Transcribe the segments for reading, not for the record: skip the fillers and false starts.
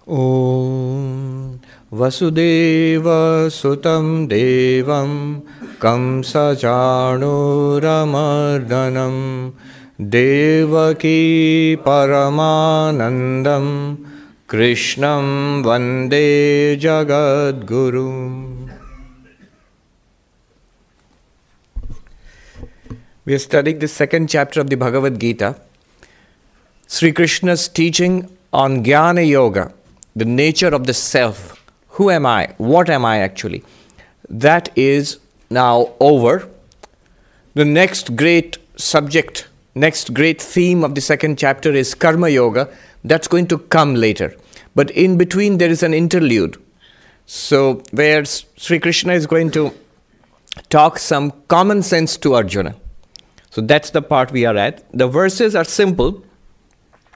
Om Vasudeva Sutam Devam Kamsa Chanuramardanam Devaki Paramanandam Krishnam Vande Jagadguru. We are studying the second chapter of the Bhagavad Gita. Sri Krishna's teaching on Jnana Yoga, the nature of the self. Who am I? What am I actually? That is now over. The next great subject, next great theme of the second chapter is Karma Yoga. That's going to come later. But in between there is an interlude. So where Sri Krishna is going to talk some common sense to Arjuna. So that's the part we are at. The verses are simple.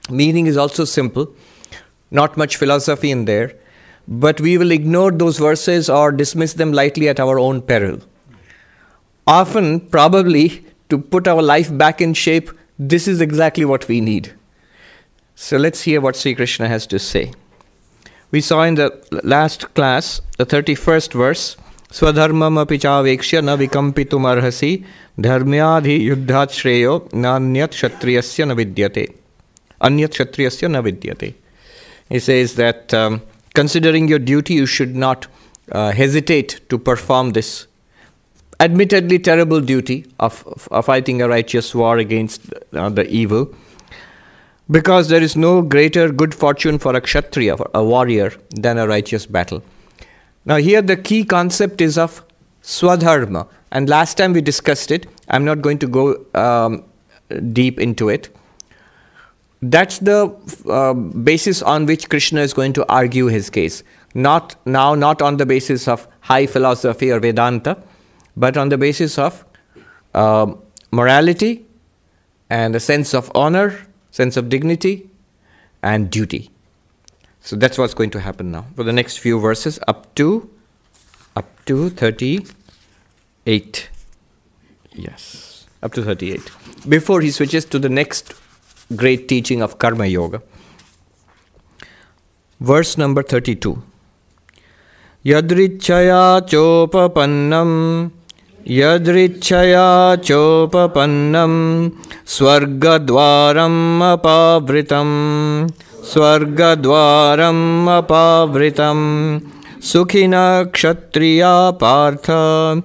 Meaning is also simple. Not much philosophy in there. But we will ignore those verses or dismiss them lightly at our own peril. Often, probably, to put our life back in shape, this is exactly what we need. So let's hear what Sri Krishna has to say. We saw in the last class, the 31st verse, Swadharmam api chavekshya na vikampitum arhasi dharmyadhi yuddhat shreyo nanyat kshatriyasya na vidyate. Anyat kshatriyasya na vidyate. He says that considering your duty, you should not hesitate to perform this admittedly terrible duty of fighting a righteous war against the evil. Because there is no greater good fortune for a kshatriya, for a warrior, than a righteous battle. Now here the key concept is of swadharma. And last time we discussed it. I'm not going to go deep into it. That's the basis on which Krishna is going to argue his case. Not on the basis of high philosophy or Vedanta, but on the basis of morality and a sense of honor, sense of dignity and duty. So that's what's going to happen now for the next few verses up to 38. Yes, up to 38. Before he switches to the next great teaching of Karma Yoga. Verse number 32. Yadrichaya chopapannam swargadwaram apavritam sukhina kshatriya partha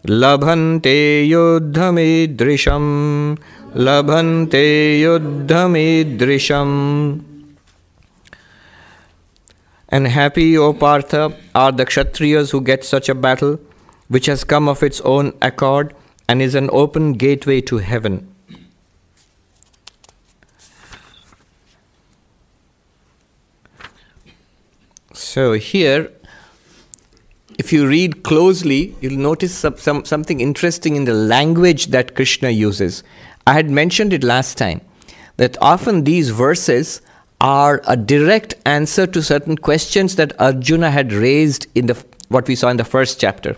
Labhante yuddhamidrisham. And happy, O Partha, are the Kshatriyas who get such a battle, which has come of its own accord and is an open gateway to heaven. So here, if you read closely, you'll notice something interesting in the language that Krishna uses. I had mentioned it last time, that often these verses are a direct answer to certain questions that Arjuna had raised in what we saw in the first chapter.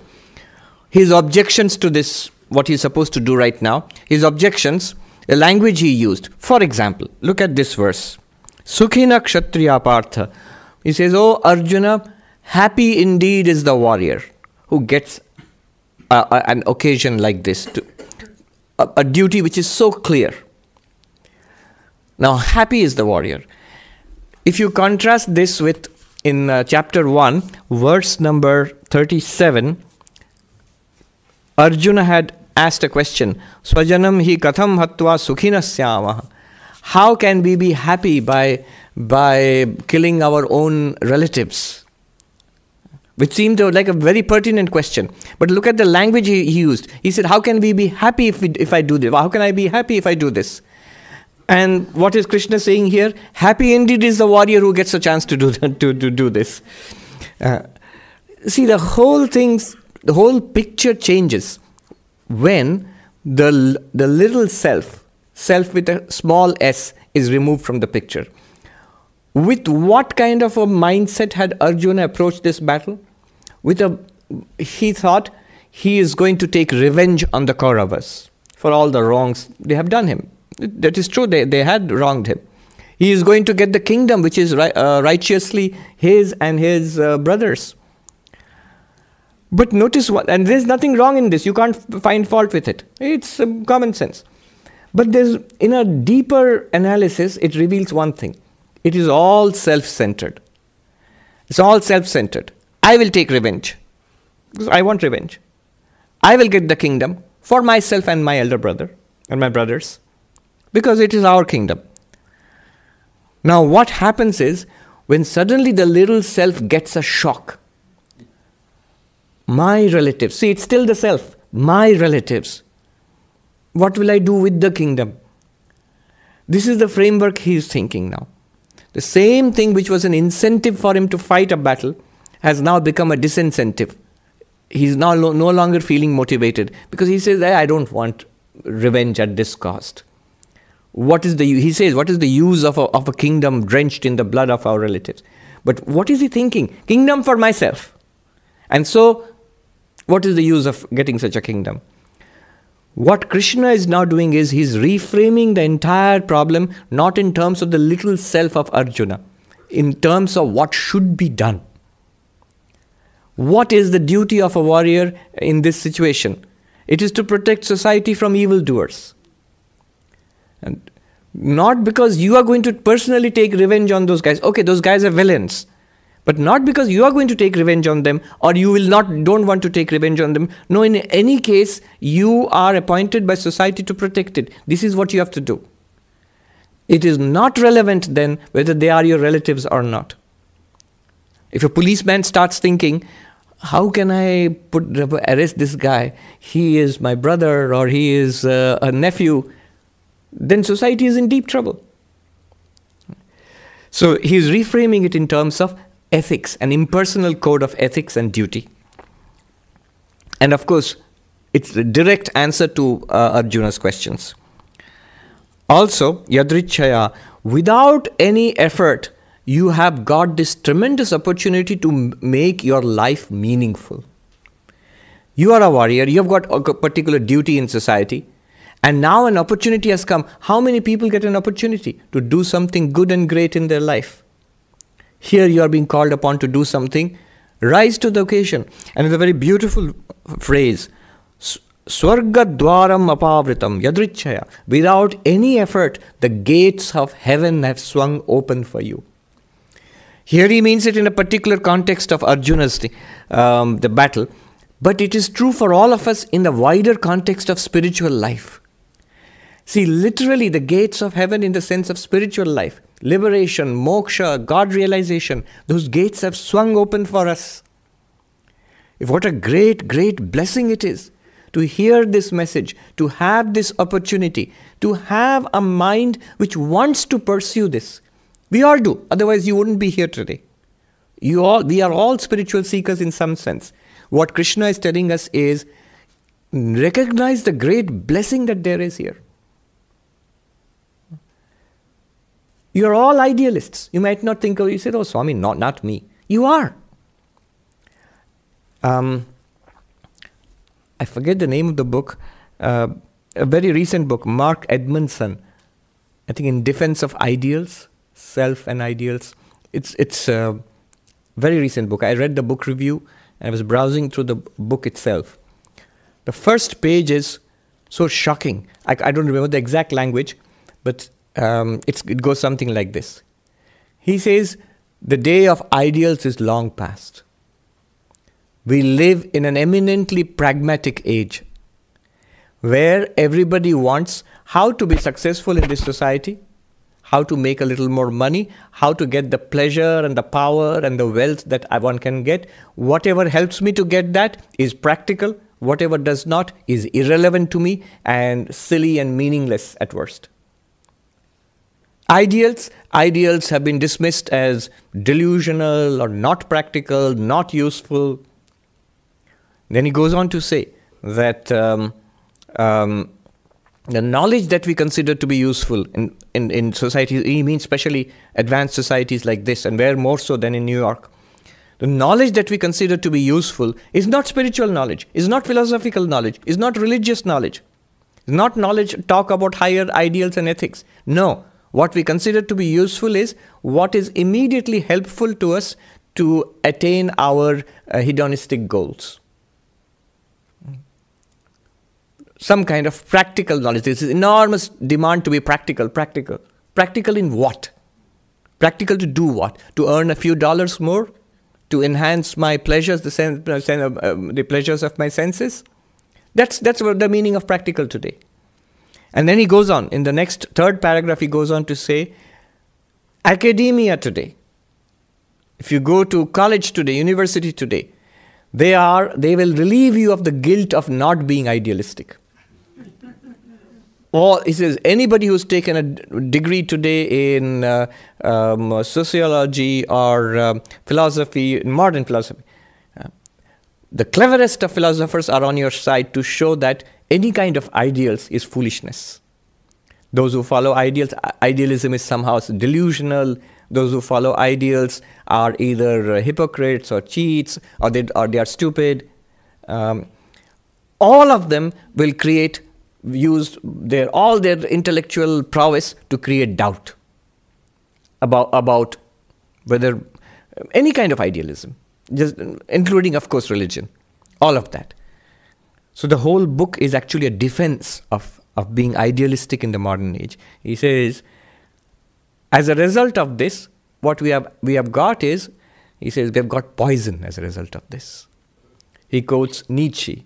His objections to this, what he's supposed to do right now, his objections, the language he used. For example, look at this verse. Sukhina kshatriya partha. He says, "Oh Arjuna, happy indeed is the warrior who gets an occasion like this, a duty which is so clear." Now, happy is the warrior. If you contrast this with in chapter 1, verse number 37, Arjuna had asked a question, Swajanam hi katham hatva sukhinasyamah. How can we be happy by killing our own relatives? Which seemed like a very pertinent question. But look at the language he used. He said, how can we be happy if I do this? How can I be happy if I do this? And what is Krishna saying here? Happy indeed is the warrior who gets a chance to do this. See, the whole picture changes when the little self with a small s, is removed from the picture. With what kind of a mindset had Arjuna approached this battle? He thought he is going to take revenge on the Kauravas for all the wrongs they have done him. That is true, they had wronged him. He is going to get the kingdom which is righteously his and his brothers. But notice what, and there's nothing wrong in this, you can't find fault with it. It's common sense. But in a deeper analysis, it reveals one thing. It is all self-centered. It's all self-centered. I will take revenge, because I want revenge. I will get the kingdom for myself and my elder brother and my brothers, because it is our kingdom. Now what happens is, when suddenly the little self gets a shock, my relatives, see, it's still the self, my relatives, what will I do with the kingdom? This is the framework he is thinking now. The same thing which was an incentive for him to fight a battle has now become a disincentive. He's now no longer feeling motivated, because he says, I don't want revenge at this cost. He says, what is the use of a kingdom drenched in the blood of our relatives? But what is he thinking? Kingdom for myself. And so, what is the use of getting such a kingdom? What Krishna is now doing is, he's reframing the entire problem, not in terms of the little self of Arjuna, in terms of what should be done. What is the duty of a warrior in this situation? It is to protect society from evildoers. And not because you are going to personally take revenge on those guys. Okay, those guys are villains. But not because you are going to take revenge on them, or you don't want to take revenge on them. No, in any case, you are appointed by society to protect it. This is what you have to do. It is not relevant then whether they are your relatives or not. If a policeman starts thinking, how can I arrest this guy? He is my brother, or he is a nephew. Then society is in deep trouble. So he is reframing it in terms of ethics, an impersonal code of ethics and duty. And of course, it's a direct answer to Arjuna's questions. Also, Yadrichaya, without any effort, you have got this tremendous opportunity to make your life meaningful. You are a warrior, you have got a particular duty in society, and now an opportunity has come. How many people get an opportunity to do something good and great in their life? Here you are being called upon to do something. Rise to the occasion. And it's a very beautiful phrase. Swarga dwaram apavritam yadrichaya. Without any effort, the gates of heaven have swung open for you. Here he means it in a particular context of Arjuna's the battle. But it is true for all of us in the wider context of spiritual life. See, literally the gates of heaven in the sense of spiritual life. Liberation, moksha, God realization, those gates have swung open for us. What a great, great blessing it is to hear this message, to have this opportunity, to have a mind which wants to pursue this. We all do, otherwise you wouldn't be here today. We are all spiritual seekers in some sense. What Krishna is telling us is, recognize the great blessing that there is here. You are all idealists. You might not think, you say, oh Swami, not me. You are. I forget the name of the book, a very recent book, Mark Edmondson, I think In Defense of Ideals, Self and Ideals. It's a very recent book. I read the book review and I was browsing through the book itself. The first page is so shocking. I don't remember the exact language, but it goes something like this. He says, the day of ideals is long past. We live in an eminently pragmatic age where everybody wants how to be successful in this society, how to make a little more money, how to get the pleasure and the power and the wealth that one can get. Whatever helps me to get that is practical. Whatever does not is irrelevant to me and silly and meaningless at worst. Ideals have been dismissed as delusional or not practical, not useful. Then he goes on to say that the knowledge that we consider to be useful in societies, he means especially advanced societies like this, and where more so than in New York, the knowledge that we consider to be useful is not spiritual knowledge, is not philosophical knowledge, is not religious knowledge. Not knowledge talk about higher ideals and ethics. No. What we consider to be useful is what is immediately helpful to us to attain our hedonistic goals. Some kind of practical knowledge. There is enormous demand to be practical. Practical. Practical in what? Practical to do what? To earn a few dollars more? To enhance my pleasures, the pleasures of my senses? That's what the meaning of practical today. And then he goes on. In the next third paragraph, he goes on to say, academia today, if you go to college today, university today, they will relieve you of the guilt of not being idealistic. Or he says, anybody who's taken a degree today in sociology or philosophy, modern philosophy, the cleverest of philosophers are on your side to show that any kind of ideals is foolishness. Those who follow ideals, idealism is somehow delusional. Those who follow ideals are either hypocrites or cheats, or they are stupid. All of them will use all their intellectual prowess to create doubt about whether any kind of idealism, just including, of course, religion, all of that. So the whole book is actually a defense of being idealistic in the modern age. He says, as a result of this, what we have got is, he says, we have got poison as a result of this. He quotes Nietzsche,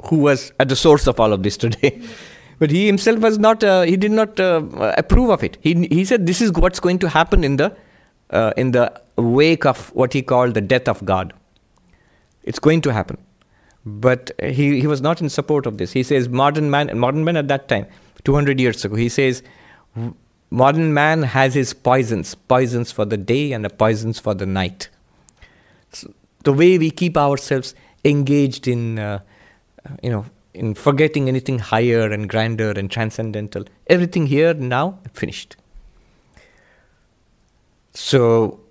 who was at the source of all of this today. But he himself was not, he did not approve of it. He said this is what's going to happen in the wake of what he called the death of God. It's going to happen. But he was not in support of this. He says modern man at that time, 200 years ago, he says modern man has his poisons for the day and the poisons for the night. So the way we keep ourselves engaged in forgetting anything higher and grander and transcendental, everything here now finished. So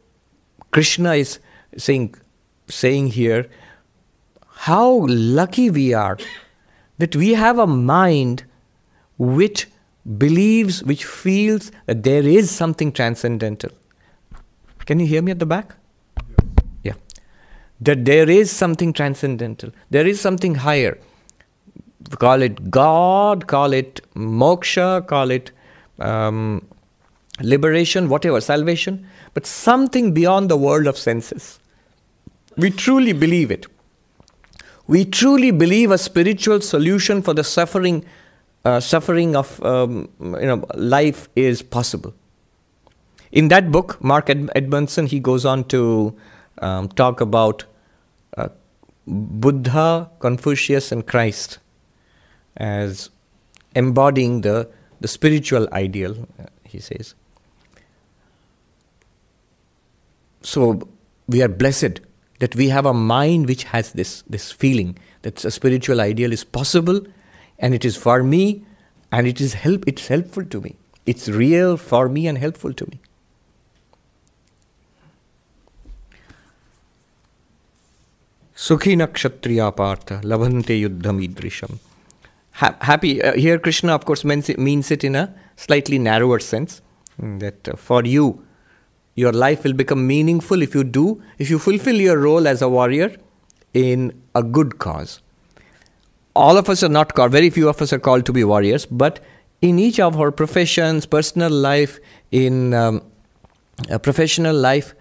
Krishna is saying here, how lucky we are that we have a mind which believes, which feels that there is something transcendental. Can you hear me at the back? Yeah. That there is something transcendental. There is something higher. Call it God, call it moksha, call it liberation, whatever, salvation, but something beyond the world of senses. We truly believe it. We truly believe a spiritual solution for the suffering of life is possible. In that book, Mark Edmondson, he goes on to talk about Buddha, Confucius, and Christ as embodying the spiritual ideal, he says. So we are blessed that we have a mind which has this feeling that a spiritual ideal is possible, and it is for me, and it's helpful to me. It's real for me and helpful to me. Sukhina kshatriya partha labhante yuddham idrisham. Happy, here Krishna of course means it in a slightly narrower sense, that for you, your life will become meaningful if you fulfill your role as a warrior in a good cause. All of us are not called, very few of us are called to be warriors, but in each of our professions, personal life, in a professional life,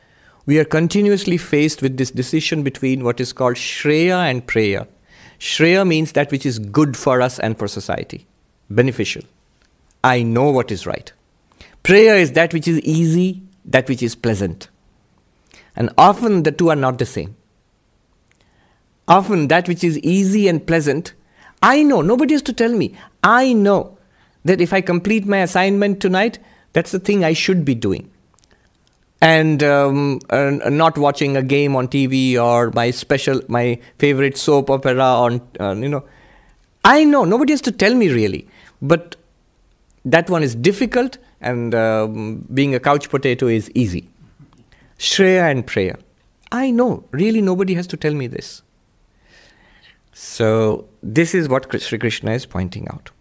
we are continuously faced with this decision between what is called Shreya and Preya. Shreya means that which is good for us and for society, beneficial. I know what is right. Preya is that which is easy, that which is pleasant. And often the two are not the same. Often that which is easy and pleasant, I know, nobody has to tell me. I know that if I complete my assignment tonight, that's the thing I should be doing. And not watching a game on TV or my favorite soap opera on, I know, nobody has to tell me really. But that one is difficult, and being a couch potato is easy. Shreya and Preya. I know, really nobody has to tell me this. So this is what Sri Krishna is pointing out.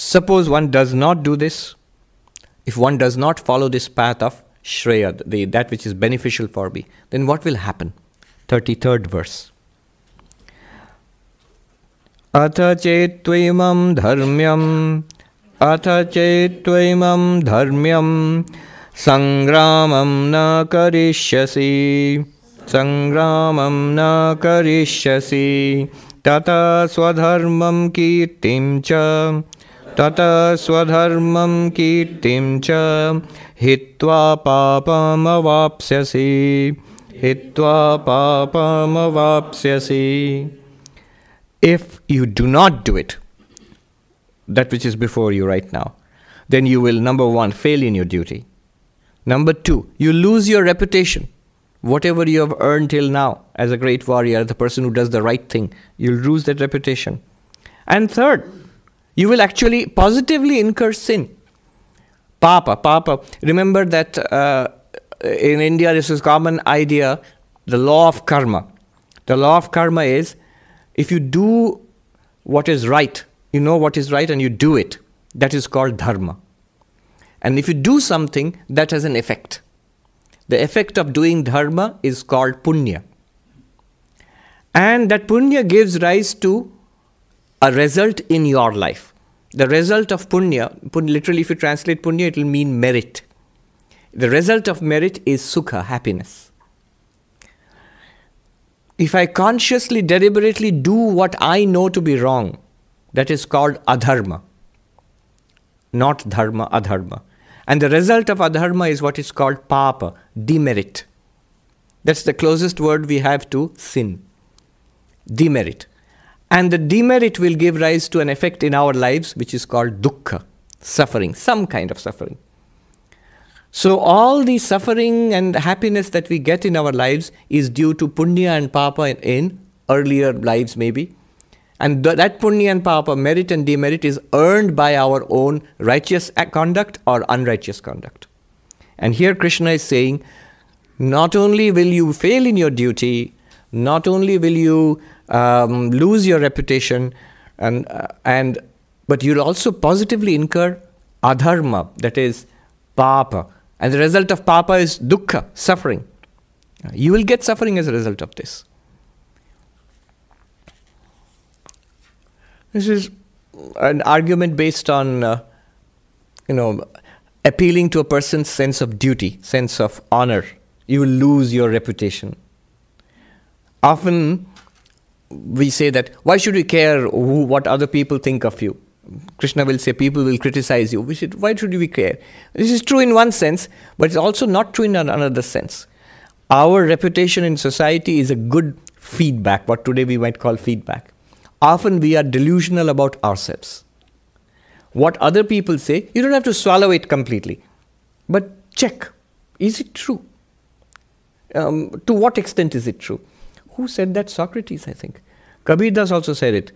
suppose one does not do this, if one does not follow this path of Shreya, that which is beneficial for me, then what will happen? 33rd verse. Atha chettvimam dharmyam, atha chettvimam dharmyam, sangramam na karishyasi, sangramam na karishyasi, tata swadharmam kirtim cha, tata swadharmam kirtim cha, hitva papam avapsyasi, hitva papam avapsyasi. If you do not do it, that which is before you right now, then you will, number one, fail in your duty. Number two, you lose your reputation. Whatever you have earned till now as a great warrior, the person who does the right thing, you'll lose that reputation. And third, you will actually positively incur sin. Papa. Remember that in India, this is a common idea, the law of karma. The law of karma is, if you do what is right, you know what is right and you do it, that is called dharma. And if you do something, that has an effect. The effect of doing dharma is called punya. And that punya gives rise to a result in your life. The result of punya, literally if you translate punya, it will mean merit. The result of merit is sukha, happiness. If I consciously, deliberately do what I know to be wrong, that is called adharma. Not dharma, adharma. And the result of adharma is what is called papa, demerit. That's the closest word we have to sin. Demerit. And the demerit will give rise to an effect in our lives which is called dukkha, suffering, some kind of suffering. So all the suffering and happiness that we get in our lives is due to punya and papa in earlier lives maybe. And that punya and papa, merit and demerit, is earned by our own righteous conduct or unrighteous conduct. And here Krishna is saying, not only will you fail in your duty, not only will you lose your reputation, but you'll also positively incur adharma, that is papa. And the result of papa is dukkha, suffering. You will get suffering as a result of this. This is an argument based on, appealing to a person's sense of duty, sense of honor. You will lose your reputation. Often we say that, why should we care what other people think of you? Krishna will say, people will criticize you. We said, why should we care? This is true in one sense, but it's also not true in another sense. Our reputation in society is a good feedback, what today we might call feedback. Often we are delusional about ourselves. What other people say, you don't have to swallow it completely. But check, is it true? To what extent is it true? Who said that? Socrates, I think. Kabir Das also said it.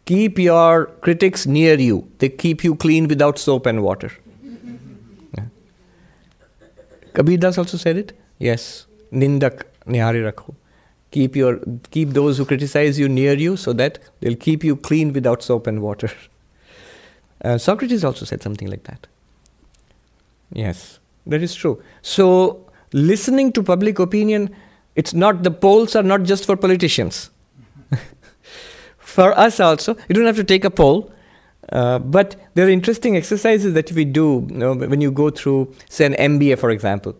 Keep your critics near you. They keep you clean without soap and water. Yeah. Kabir Das also said it. Yes. Nindak nihari rakho. Keep those who criticize you near you so that they'll keep you clean without soap and water. Socrates also said something like that. Yes, that is true. So, listening to public opinion, the polls are not just for politicians. For us also, you don't have to take a poll, but there are interesting exercises that we do when you go through, say, an MBA, for example.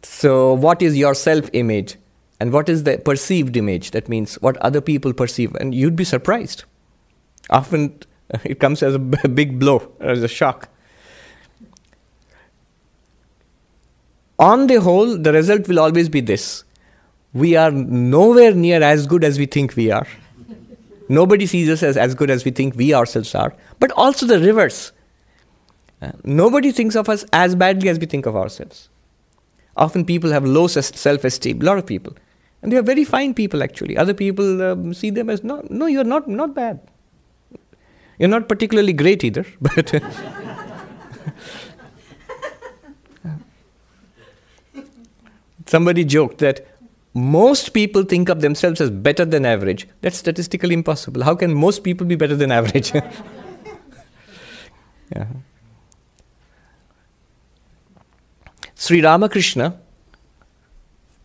So, what is your self-image? And what is the perceived image? That means what other people perceive. And you'd be surprised. Often it comes as a big blow, as a shock. On the whole, the result will always be this. We are nowhere near as good as we think we are. Nobody sees us as good as we think we ourselves are. But also the reverse. Nobody thinks of us as badly as we think of ourselves. Often people have low self-esteem, a lot of people. And they are very fine people actually. Other people see them as, no, you're not bad. You're not particularly great either. But somebody joked that most people think of themselves as better than average. That's statistically impossible. How can most people be better than average? Yeah. Sri Ramakrishna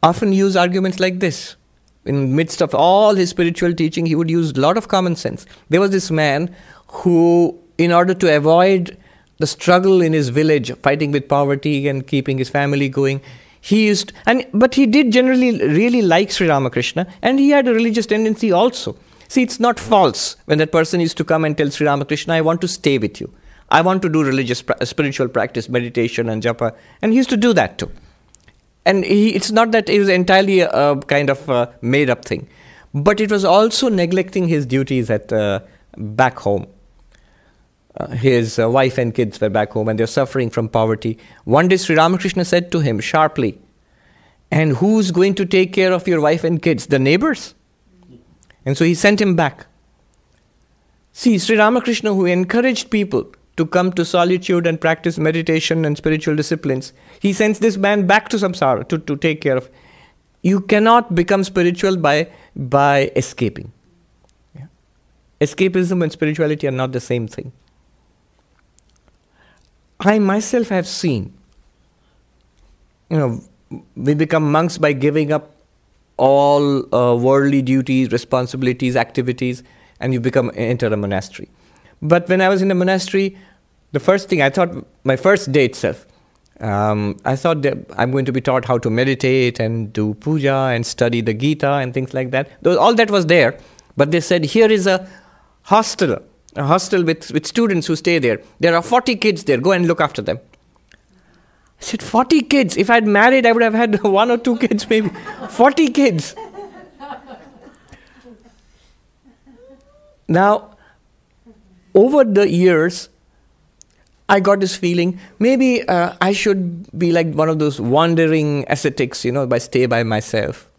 often used arguments like this. In the midst of all his spiritual teaching, he would use a lot of common sense. There was this man who, in order to avoid the struggle in his village, fighting with poverty and keeping his family going, but he did generally really like Sri Ramakrishna, and he had a religious tendency also. See, it's not false when that person used to come and tell Sri Ramakrishna, I want to stay with you. I want to do spiritual practice, meditation and japa. And he used to do that too. And it's not that it was entirely a kind of made up thing. But it was also neglecting his duties at back home. His wife and kids were back home and they're suffering from poverty. One day Sri Ramakrishna said to him sharply, and who's going to take care of your wife and kids? The neighbors? And so he sent him back. See, Sri Ramakrishna, who encouraged people to come to solitude and practice meditation and spiritual disciplines, he sends this man back to samsara to take care of. You cannot become spiritual by escaping. Yeah. Escapism and spirituality are not the same thing. I myself have seen, we become monks by giving up all worldly duties, responsibilities, activities, and you enter a monastery. But when I was in the monastery, the first thing I thought, my first day itself, I thought that I'm going to be taught how to meditate and do puja and study the Gita and things like that. All that was there, but they said, here is a hostel with students who stay there. There are 40 kids there, go and look after them. I said, 40 kids? If I'd married, I would have had 1 or 2 kids maybe. 40 kids. Now, over the years, I got this feeling, maybe I should be like one of those wandering ascetics, stay by myself.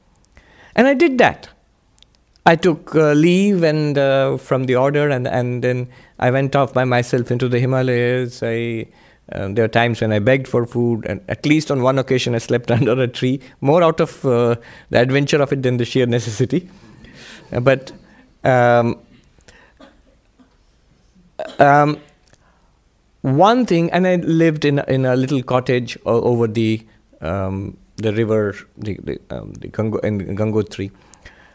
And I did that. I took leave from the order and then I went off by myself into the Himalayas. There are times when I begged for food, and at least on one occasion I slept under a tree, more out of the adventure of it than the sheer necessity. But one thing, and I lived in a little cottage over the river, the Gangotri.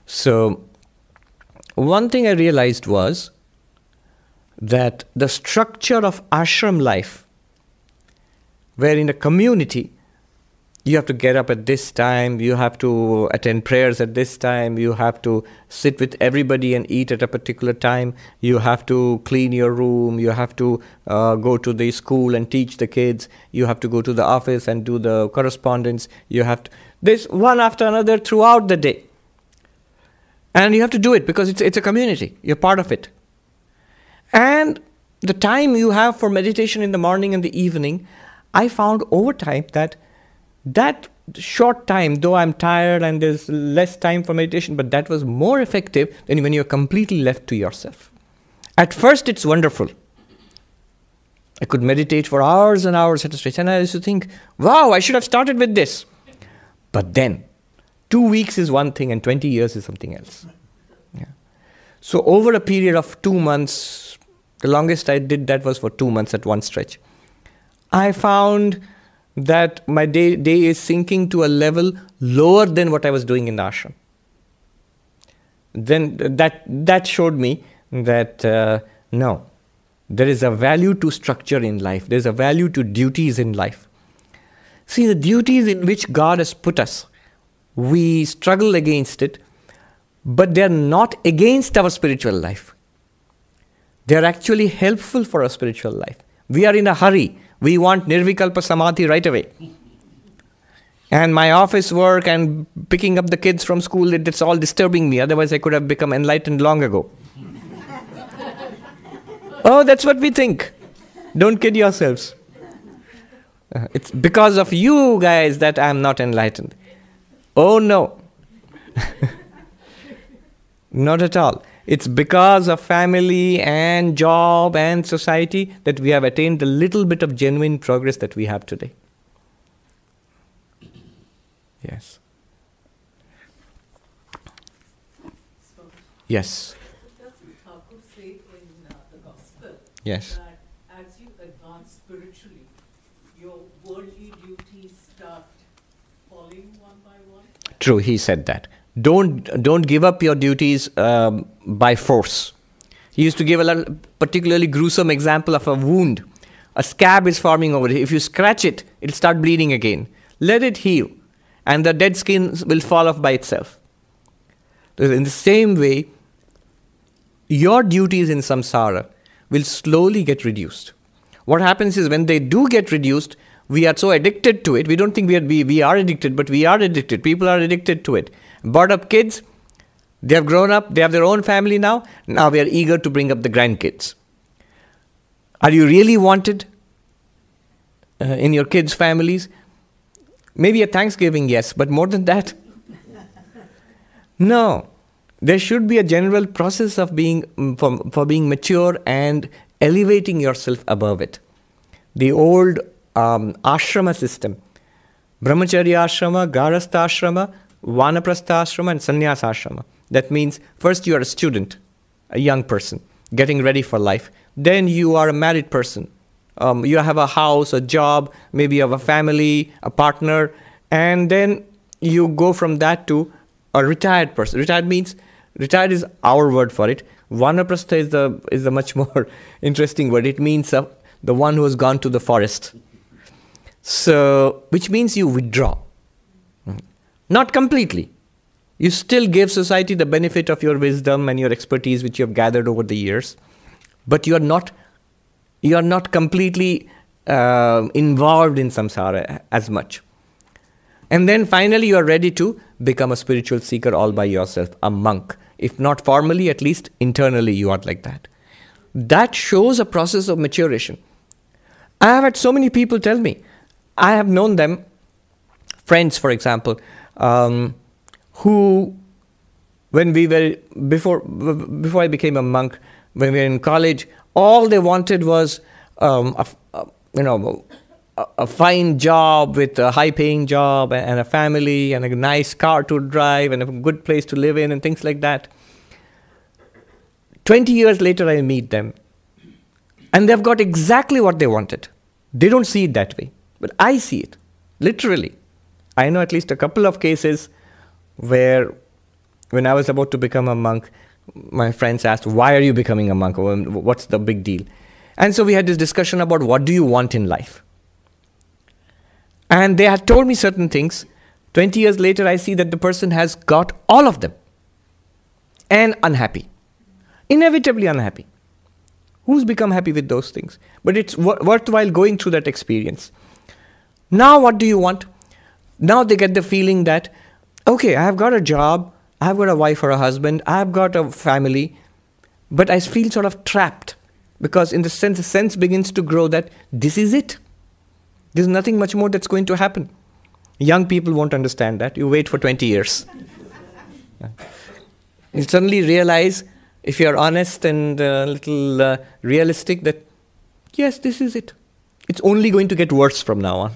So one thing I realized was that the structure of ashram life, where in a community, you have to get up at this time, you have to attend prayers at this time, you have to sit with everybody and eat at a particular time, you have to clean your room, you have to go to the school and teach the kids, you have to go to the office and do the correspondence, you have to, this one after another throughout the day. And you have to do it because it's a community, you're part of it. And the time you have for meditation in the morning and the evening, I found over time that short time, though I'm tired and there's less time for meditation, but that was more effective than when you're completely left to yourself. At first, it's wonderful. I could meditate for hours and hours at a stretch, and I used to think, wow, I should have started with this. But then, 2 weeks is one thing and 20 years is something else. Yeah. So over a period of 2 months, the longest I did that was for 2 months at one stretch, I found that my day is sinking to a level lower than what I was doing in the ashram. Then that showed me that no, there is a value to structure in life. There is a value to duties in life. See, the duties in which God has put us, we struggle against it, but they are not against our spiritual life. They are actually helpful for our spiritual life. We are in a hurry. We want nirvikalpa samadhi right away. And my office work and picking up the kids from school, it's all disturbing me. Otherwise, I could have become enlightened long ago. Oh, that's what we think. Don't kid yourselves. It's because of you guys that I'm not enlightened. Oh, no. Not at all. It's because of family and job and society that we have attained the little bit of genuine progress that we have today. Yes. Yes. Does Thakur say in the Gospel Yes. that as you spiritually, your worldly duties start falling one by one? True, he said that. Don't give up your duties by force. He used to give a particularly gruesome example of a wound. A scab is forming over it. If you scratch it, it'll start bleeding again. Let it heal, and the dead skin will fall off by itself. In the same way, your duties in samsara will slowly get reduced. What happens is when they do get reduced, we are so addicted to it. We don't think we are addicted, but we are addicted. People are addicted to it. Brought up kids, they have grown up, they have their own family now. Now we are eager to bring up the grandkids. Are you really wanted in your kids' families? Maybe at Thanksgiving, yes, but more than that? No. There should be a general process of being for being mature and elevating yourself above it. The old ashrama system, brahmacharya ashrama, garastha ashrama, vanaprastha ashrama, and sannyasa ashrama. That means first you are a student, a young person, getting ready for life. Then you are a married person. You have a house, a job, maybe you have a family, a partner, and then you go from that to a retired person. Retired is our word for it. Vanaprastha is a much more interesting word. It means the one who has gone to the forest. So, which means you withdraw. Not completely. You still give society the benefit of your wisdom and your expertise which you have gathered over the years, but you are not completely involved in samsara as much. And then finally you are ready to become a spiritual seeker all by yourself, a monk. If not formally, at least internally you are like that. That shows a process of maturation. I have had so many people tell me, I have known them, friends for example, who, when we were, before I became a monk, when we were in college, all they wanted was a fine job with a high-paying job and a family and a nice car to drive and a good place to live in and things like that. 20 years later, I meet them, and they've got exactly what they wanted. They don't see it that way, but I see it, literally. I know at least a couple of cases where, when I was about to become a monk, my friends asked, why are you becoming a monk? What's the big deal? And so we had this discussion about what do you want in life? And they had told me certain things. 20 years later, I see that the person has got all of them and unhappy, inevitably unhappy. Who's become happy with those things? But it's worthwhile going through that experience. Now what do you want? Now they get the feeling that, okay, I have got a job, I have got a wife or a husband, I have got a family, but I feel sort of trapped because in the sense begins to grow that this is it. There's nothing much more that's going to happen. Young people won't understand that. You wait for 20 years. You suddenly realize, if you're honest and a little realistic, that yes, this is it. It's only going to get worse from now on.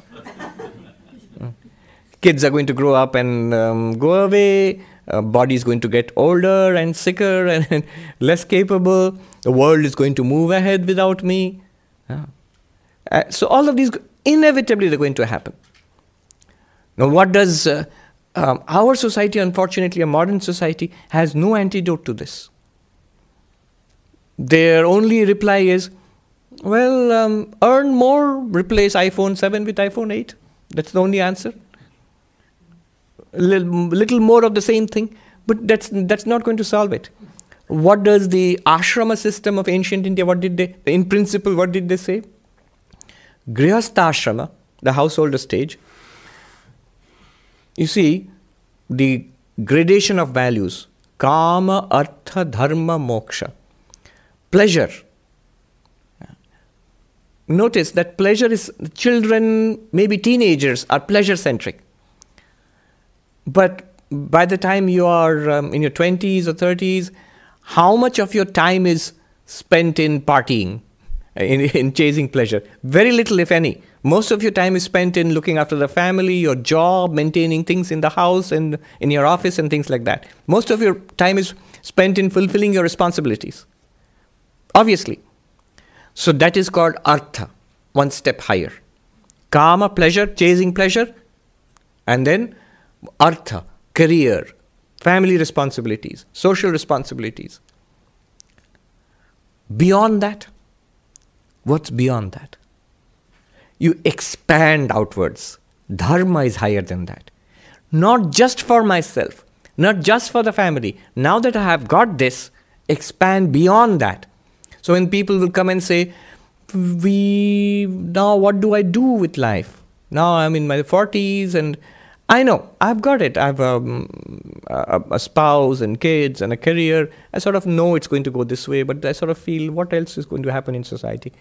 Kids are going to grow up and go away. Body is going to get older and sicker and less capable. The world is going to move ahead without me. So all of these, inevitably, they're going to happen. Now, what does our society, unfortunately, a modern society, has no antidote to this. Their only reply is, well, earn more, replace iPhone 7 with iPhone 8. That's the only answer. Little more of the same thing, but that's not going to solve it. What does the ashrama system of ancient India, in principle, what did they say? Grihastha ashrama, the householder stage, you see, the gradation of values, kama, artha, dharma, moksha. Pleasure. Notice that pleasure is, children, maybe teenagers, are pleasure-centric. But by the time you are in your 20s or 30s, how much of your time is spent in partying, in chasing pleasure? Very little, if any. Most of your time is spent in looking after the family, your job, maintaining things in the house and in your office and things like that. Most of your time is spent in fulfilling your responsibilities. Obviously. So that is called artha. one step higher. Kama, pleasure, chasing pleasure, and then artha, career, family responsibilities, social responsibilities. Beyond that, what's beyond that? You expand outwards. Dharma is higher than that. Not just for myself, not just for the family. Now that I have got this, expand beyond that. So when people will come and say, now what do I do with life? Now I'm in my 40s and I know, I've got it. I have a spouse and kids and a career. I sort of know it's going to go this way, but I sort of feel what else is going to happen in society?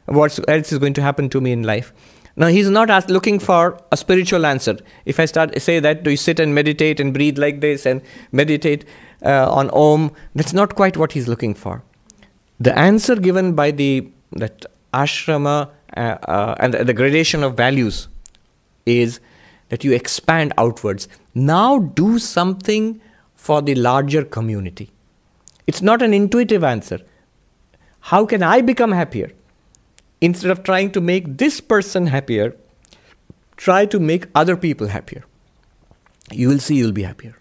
What else is going to happen to me in life? Now, he's not looking for a spiritual answer. If I say that, do you sit and meditate and breathe like this and meditate on Om? That's not quite what he's looking for. The answer given by that ashrama and the gradation of values is that you expand outwards. Now do something for the larger community. It's not an intuitive answer. How can I become happier? Instead of trying to make this person happier, try to make other people happier. You will see you'll be happier.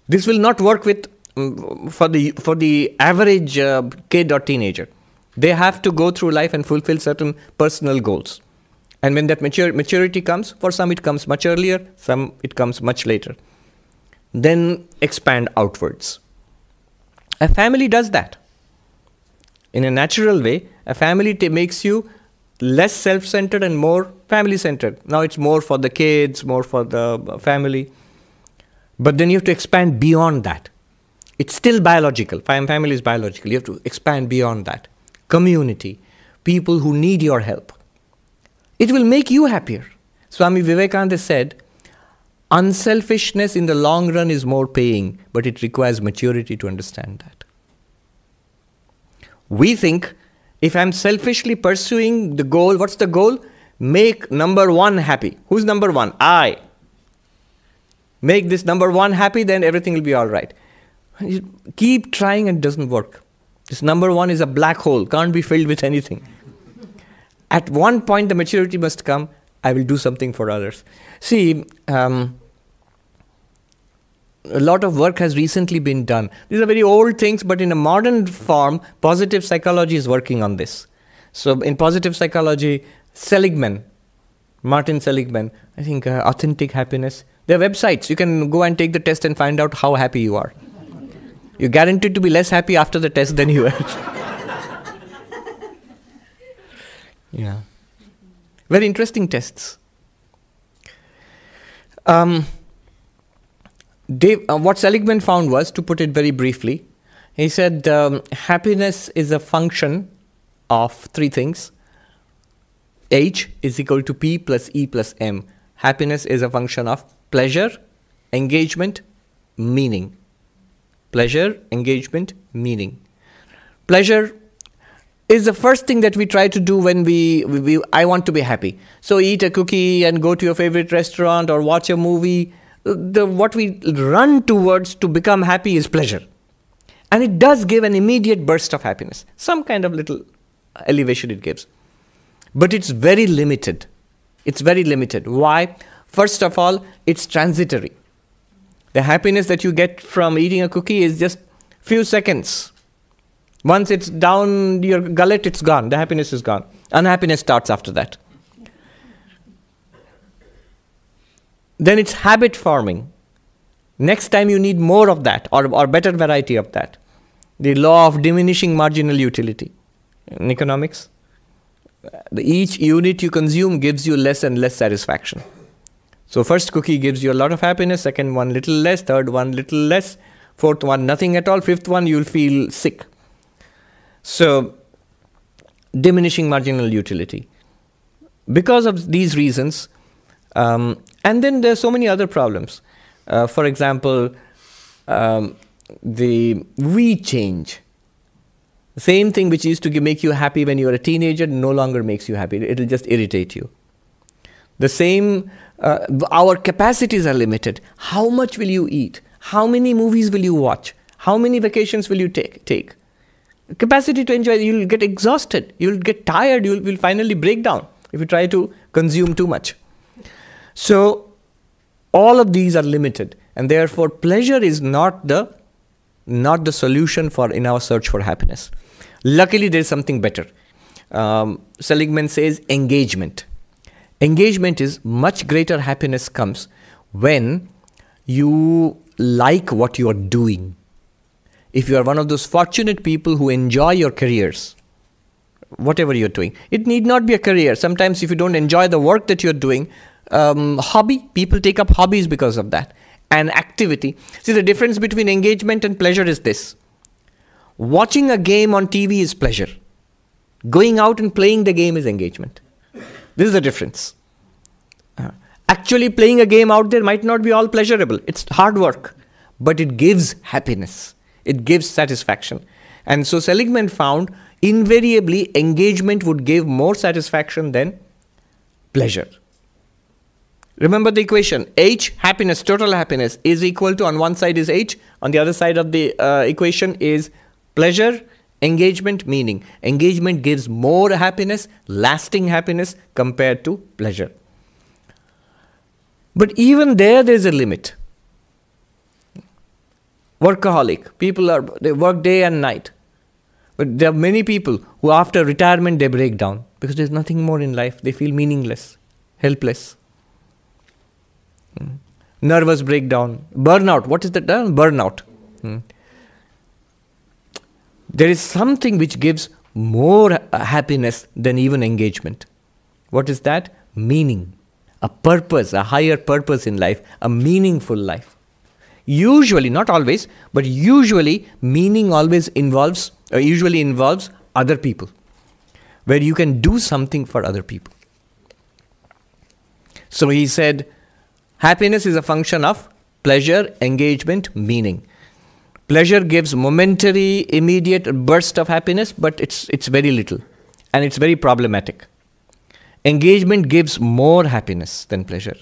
This will not work for the average kid or teenager. They have to go through life and fulfill certain personal goals. And when that maturity comes, for some it comes much earlier, some it comes much later. Then expand outwards. A family does that. In a natural way, a family makes you less self-centered and more family-centered. Now it's more for the kids, more for the family. But then you have to expand beyond that. It's still biological. Family is biological. You have to expand beyond that. Community, people who need your help. It will make you happier. Swami Vivekananda said, unselfishness in the long run is more paying, but it requires maturity to understand that. We think, if I'm selfishly pursuing the goal, what's the goal? Make number one happy. Who's number one? I. Make this number one happy, then everything will be all right. You keep trying and it doesn't work. This number one is a black hole, can't be filled with anything. At one point, the maturity must come, I will do something for others. See, a lot of work has recently been done. These are very old things, but in a modern form, positive psychology is working on this. So in positive psychology, Martin Seligman, I think Authentic Happiness, there are websites. You can go and take the test and find out how happy you are. You're guaranteed to be less happy after the test than you were. Yeah. Very interesting tests. What Seligman found was, to put it very briefly, he said happiness is a function of three things. H is equal to P plus E plus M. Happiness is a function of pleasure, engagement, meaning. Pleasure, engagement, meaning. Pleasure is the first thing that we try to do when I want to be happy. So eat a cookie and go to your favorite restaurant or watch a movie. What we run towards to become happy is pleasure. And it does give an immediate burst of happiness. Some kind of little elevation it gives. But it's very limited. It's very limited. Why? First of all, it's transitory. The happiness that you get from eating a cookie is just few seconds. Once it's down your gullet, it's gone. The happiness is gone. Unhappiness starts after that. Then it's habit forming. Next time you need more of that or better variety of that. The law of diminishing marginal utility in economics. Each unit you consume gives you less and less satisfaction. So first cookie gives you a lot of happiness, second one little less, third one little less, fourth one nothing at all, fifth one you'll feel sick. So diminishing marginal utility. Because of these reasons, and then there are so many other problems. For example, we change. The same thing which used to make you happy when you were a teenager no longer makes you happy. It will just irritate you. The same, our capacities are limited. How much will you eat? How many movies will you watch? How many vacations will you take? Capacity to enjoy, you'll get exhausted, you'll get tired, you will finally break down if you try to consume too much. So, all of these are limited, and therefore pleasure is not the solution in our search for happiness. Luckily, there is something better. Seligman says engagement. Engagement is much greater happiness comes when you like what you are doing. If you are one of those fortunate people who enjoy your careers, whatever you're doing, it need not be a career. Sometimes if you don't enjoy the work that you're doing, hobby, people take up hobbies because of that. And activity. See, the difference between engagement and pleasure is this. Watching a game on TV is pleasure. Going out and playing the game is engagement. This is the difference. Actually playing a game out there might not be all pleasurable. It's hard work, but it gives happiness. It gives satisfaction. And so Seligman found invariably engagement would give more satisfaction than pleasure. Remember the equation, H, happiness, total happiness, is equal to, on one side is H, on the other side of the equation is pleasure, engagement, meaning. Engagement gives more happiness, lasting happiness compared to pleasure. But even there is a limit. Workaholic, they work day and night. But there are many people who after retirement they break down because there's nothing more in life. They feel meaningless, helpless. Nervous breakdown, burnout. What is that term? Burnout. There is something which gives more happiness than even engagement. What is that? Meaning. A purpose, a higher purpose in life, a meaningful life. Usually, not always, but usually meaning usually involves other people, where you can do something for other people. So he said, happiness is a function of pleasure, engagement, meaning. Pleasure gives momentary, immediate burst of happiness, but it's very little, and it's very problematic. Engagement gives more happiness than pleasure.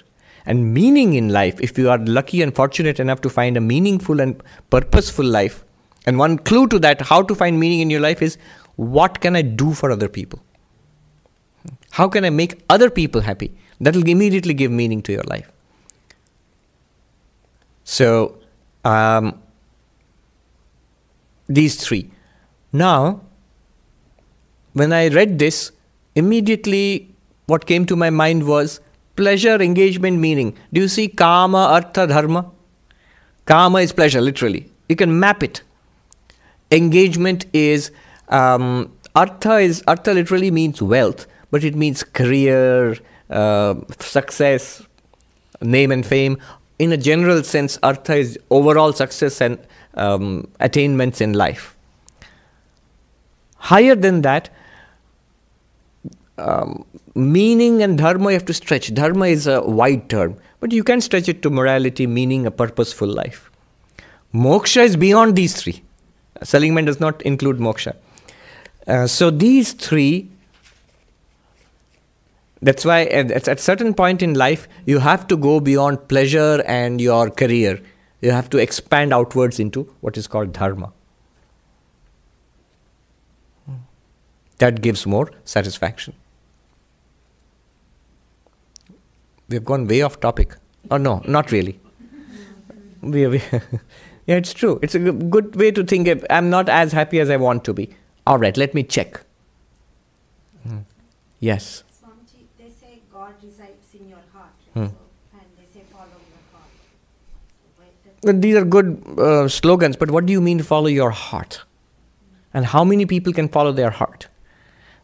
And meaning in life, if you are lucky and fortunate enough to find a meaningful and purposeful life, and one clue to that, how to find meaning in your life is, what can I do for other people? How can I make other people happy? That will immediately give meaning to your life. So, these three. Now, when I read this, immediately what came to my mind was pleasure, engagement, meaning. Do you see kama, artha, dharma? Kama is pleasure, literally. You can map it. Engagement is, artha literally means wealth, but it means career, success, name and fame. In a general sense, artha is overall success and attainments in life. Higher than that, meaning and dharma you have to stretch. Dharma is a wide term, but you can stretch it to morality, meaning, a purposeful life. Moksha is beyond these three. Seligman does not include moksha. So these three, that's why at a certain point in life, you have to go beyond pleasure and your career. You have to expand outwards into what is called dharma. That gives more satisfaction. We've gone way off topic. Oh no, not really. Yeah, it's true. It's a good way to think. I'm not as happy as I want to be. All right, let me check. Yes. Swamiji, they say God resides in your heart, Hmm. and they say follow your heart. But these are good slogans, but what do you mean follow your heart? And how many people can follow their heart?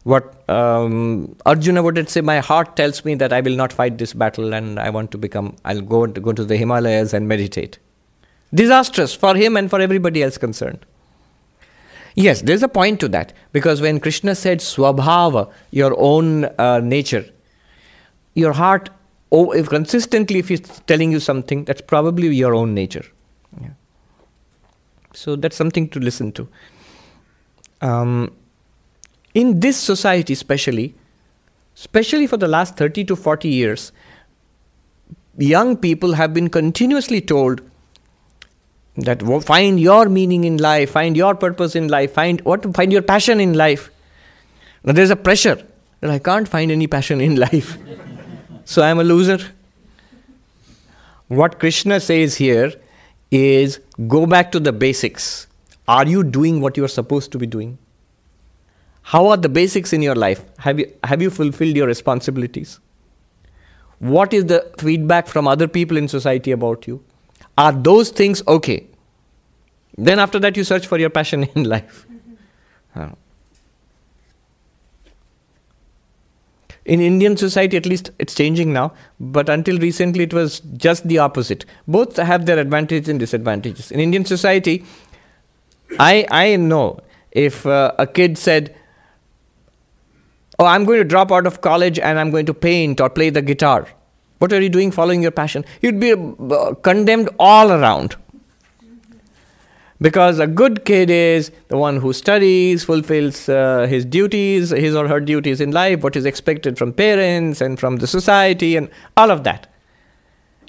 What Arjuna would say, my heart tells me that I will not fight this battle and I'll go to the Himalayas and meditate. Disastrous for him and for everybody else concerned. Yes, there's a point to that, because when Krishna said swabhava, your own nature, your heart, if consistently if he's telling you something, that's probably your own nature. Yeah. So that's something to listen to. In this society especially for the last 30 to 40 years, young people have been continuously told, That find your meaning in life, find your purpose in life, find your passion in life. Now there's a pressure that I can't find any passion in life, so I'm a loser. What Krishna says here is, go back to the basics. Are you doing what you are supposed to be doing? How are the basics in your life? Have you fulfilled your responsibilities? What is the feedback from other people in society about you? Are those things okay? Then after that you search for your passion in life. In Indian society, at least it's changing now, but until recently it was just the opposite. Both have their advantages and disadvantages. In Indian society, I know if a kid said, oh, I'm going to drop out of college and I'm going to paint or play the guitar. What are you doing following your passion? You'd be condemned all around. Because a good kid is the one who studies, fulfills his duties, his or her duties in life, what is expected from parents and from the society and all of that.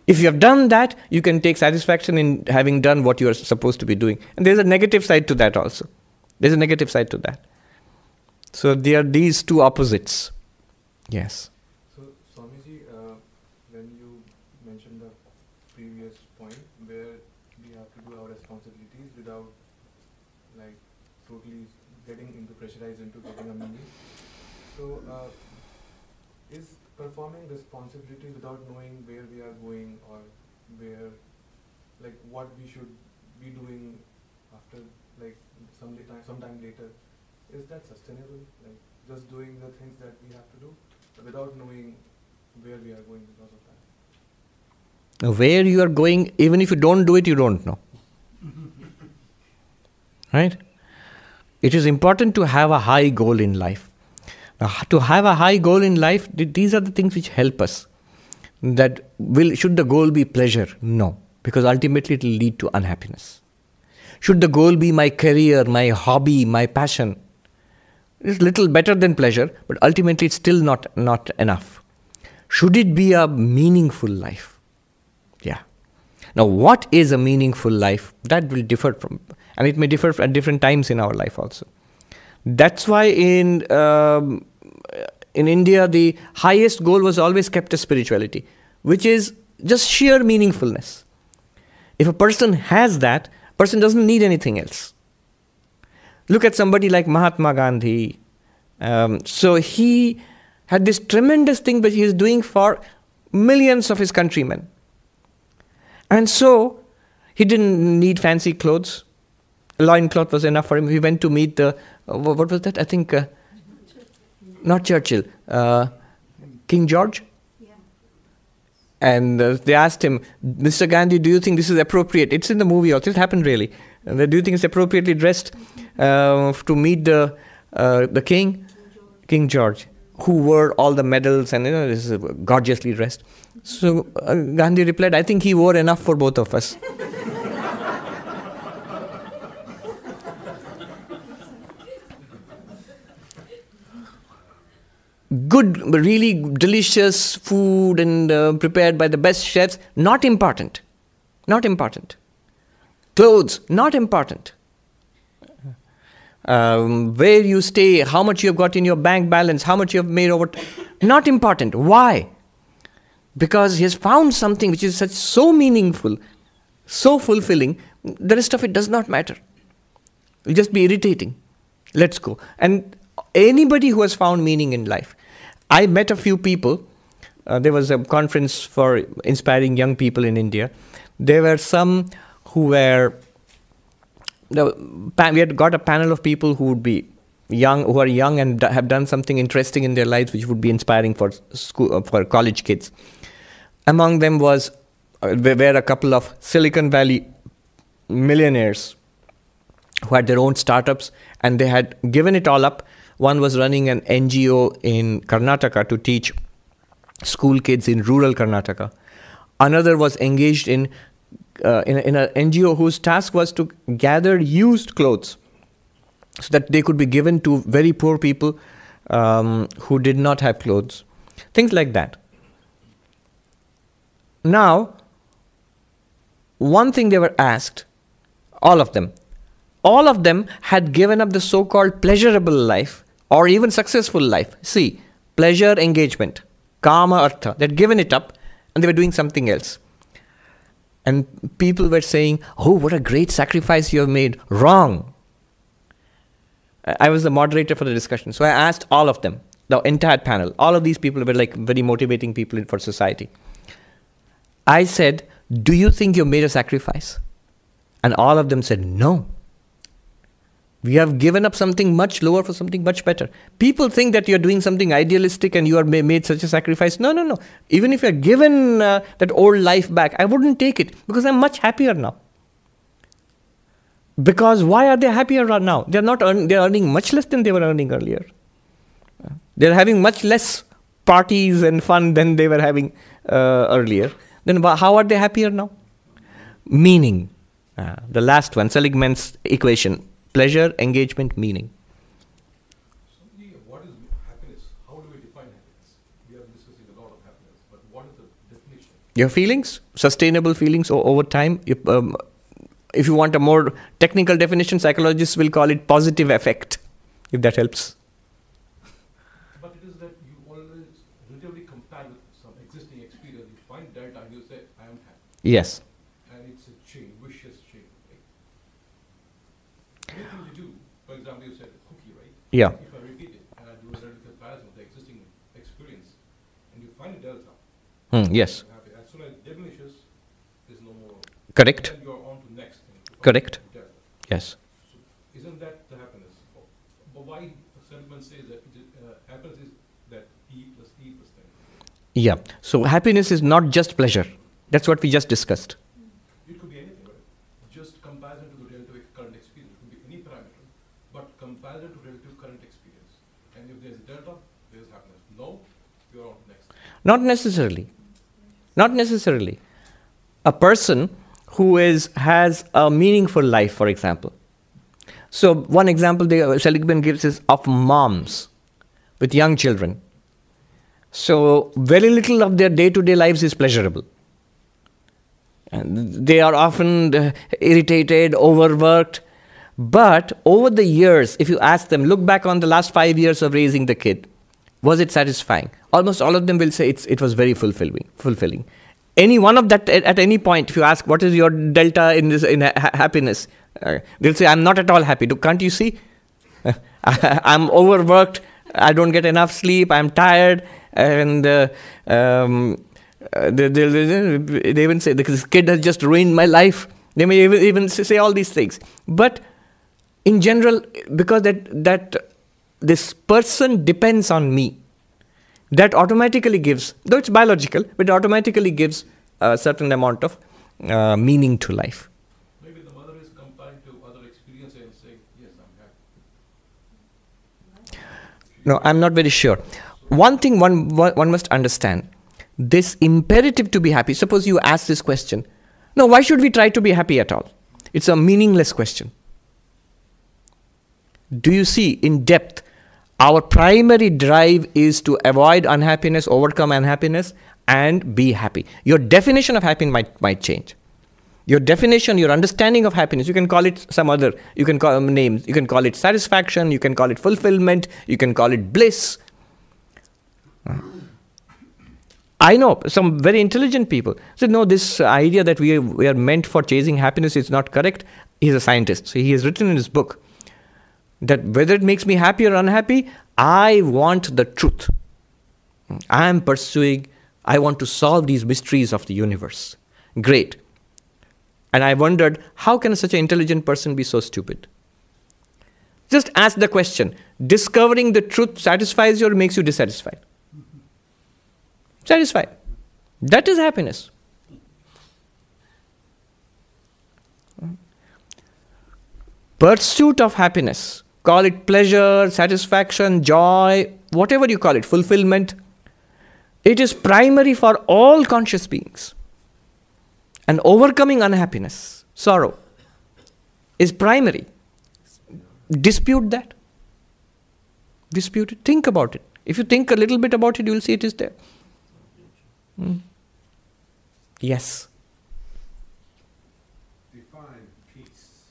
If you have done that, you can take satisfaction in having done what you are supposed to be doing. And there's a negative side to that also. There's a negative side to that. So there are these two opposites. Yes. So, Swamiji, when you mentioned the previous point where we have to do our responsibilities without like totally getting pressurized into getting a meaning. So, is performing responsibility without knowing where we are going or where, like what we should be doing after like sometime later, is that sustainable? Like just doing the things that we have to do without knowing where we are going because of that? Where you are going, even if you don't do it, you don't know. Right? It is important to have a high goal in life. Now, to have a high goal in life, these are the things which help us. Should the goal be pleasure? No, because ultimately it will lead to unhappiness. Should the goal be my career, my hobby, my passion? It's little better than pleasure, but ultimately it's still not enough. Should it be a meaningful life? Yeah. Now, what is a meaningful life? That will differ from, and it may differ at different times in our life also. That's why in India, the highest goal was always kept as spirituality, which is just sheer meaningfulness. If a person has that, person doesn't need anything else. Look at somebody like Mahatma Gandhi. So he had this tremendous thing that he is doing for millions of his countrymen. And so he didn't need fancy clothes. A loincloth was enough for him. He went to meet what was that? I think, not Churchill, King George. Yeah. And they asked him, Mr. Gandhi, do you think this is appropriate? It's in the movie also, it happened really. And do you think it's appropriately dressed to meet the king? King George, who wore all the medals and is gorgeously dressed. So Gandhi replied, I think he wore enough for both of us. Good, really delicious food and prepared by the best chefs, not important. Not important. Clothes, not important. Where you stay, how much you have got in your bank balance, how much you have made over, not important. Why? Because he has found something which is so meaningful, so fulfilling, the rest of it does not matter. It will just be irritating. Let's go. And anybody who has found meaning in life. I met a few people. There was a conference for inspiring young people in India. There were some who were, we had got a panel of people who would be young, who are young and have done something interesting in their lives which would be inspiring for school, for college kids. Among them were a couple of Silicon Valley millionaires who had their own startups and they had given it all up. One was running an NGO in Karnataka to teach school kids in rural Karnataka. Another was engaged in an NGO whose task was to gather used clothes so that they could be given to very poor people who did not have clothes. Things like that. Now, one thing they were asked All of them. All of them had given up the so-called pleasurable life or even successful life. See, pleasure, engagement, kama, artha. They'd given it up and they were doing something else. And people were saying, oh, what a great sacrifice you have made. Wrong. I was the moderator for the discussion. So I asked all of them, the entire panel. All of these people were like very motivating people for society. I said, do you think you made a sacrifice? And all of them said, no. We have given up something much lower for something much better. People think that you're doing something idealistic and you are made such a sacrifice. No, no, no. Even if you're given that old life back, I wouldn't take it because I'm much happier now. Because why are they happier now? They're earning much less than they were earning earlier. They're having much less parties and fun than they were having earlier. Then how are they happier now? Meaning. The last one, Seligman's equation. Pleasure, engagement, meaning. So, what is happiness? How do we define happiness? We are discussing a lot of happiness, but what is the definition? Your feelings, sustainable feelings over time. If you want a more technical definition, psychologists will call it positive affect, if that helps. But it is that you always relatively compare with some existing experience. You find delta and you say, I am happy. Yes. And it's a chain, vicious chain. Right? Anything you do, for example, you said cookie, right? Yeah. If I repeat it and I do a relative comparison with the existing experience, and you find a delta, Yes. you're happy. As soon as it diminishes, there's no more. Correct. Then you're on to next thing. Correct. Delta. Yes. So isn't that the happiness? But why Seligman says that happiness is that E plus thing? Yeah. So happiness is not just pleasure. That's what we just discussed. It could be anything, right? Just comparison to the relative current experience. It could be any parameter, but comparison to relative current experience. And if there's a delta, there's happiness. No, you're on to next. Not necessarily. Not necessarily. A person who has a meaningful life, for example. So one example Seligman gives is of moms with young children. So very little of their day-to-day lives is pleasurable. And they are often irritated, overworked. But over the years, if you ask them, look back on the last 5 years of raising the kid, was it satisfying? Almost all of them will say it was very fulfilling. Any one of that, at any point, if you ask, what is your delta in happiness? They'll say, I'm not at all happy. Can't you see? I'm overworked. I don't get enough sleep. I'm tired. And they even say, this kid has just ruined my life. They may even say all these things. But in general, because that this person depends on me, that automatically gives, though it's biological, but it automatically gives a certain amount of meaning to life. Maybe the mother is comparing to other experiences and saying, yes, I'm happy. No, I'm not very sure. One thing one must understand, this imperative to be happy, suppose you ask this question, no, why should we try to be happy at all? It's a meaningless question. Do you see in depth, our primary drive is to avoid unhappiness, overcome unhappiness, and be happy. Your definition of happiness might change. Your definition, your understanding of happiness, you can call it some other, you can call them names, you can call it satisfaction, you can call it fulfillment, you can call it bliss. I know some very intelligent people said, no, this idea that we are meant for chasing happiness is not correct. He's a scientist. So he has written in his book that whether it makes me happy or unhappy, I want the truth. I am pursuing, I want to solve these mysteries of the universe. Great. And I wondered, how can such an intelligent person be so stupid? Just ask the question, discovering the truth satisfies you or makes you dissatisfied? Satisfied. That is happiness. Pursuit of happiness, call it pleasure, satisfaction, joy, whatever you call it, fulfillment, it is primary for all conscious beings. And overcoming unhappiness, sorrow, is primary. Dispute that. Dispute it. Think about it. If you think a little bit about it, you will see it is there. Yes. Define peace.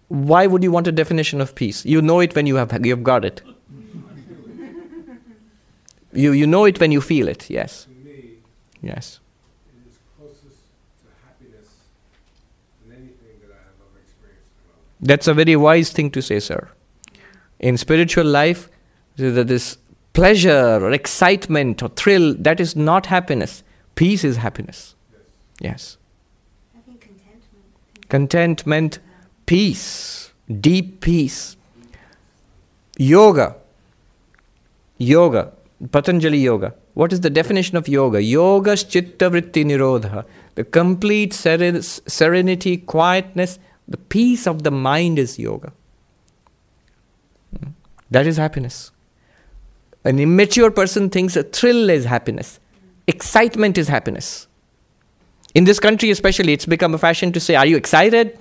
Why would you want a definition of peace? You know it when you've got it. You know it when you feel it, yes. To me, Yes. it is closest to happiness than anything that I have ever experienced in my life. That's a very wise thing to say, sir. In spiritual life, this pleasure or excitement or thrill, that is not happiness. Peace is happiness. Yes. I think contentment. Contentment, peace, deep peace. Yoga. Patanjali Yoga. What is the definition of yoga? Yoga chitta vritti nirodha. The complete serenity, quietness, the peace of the mind is yoga. That is happiness. An immature person thinks a thrill is happiness. Excitement is happiness. In this country especially, it's become a fashion to say, are you excited?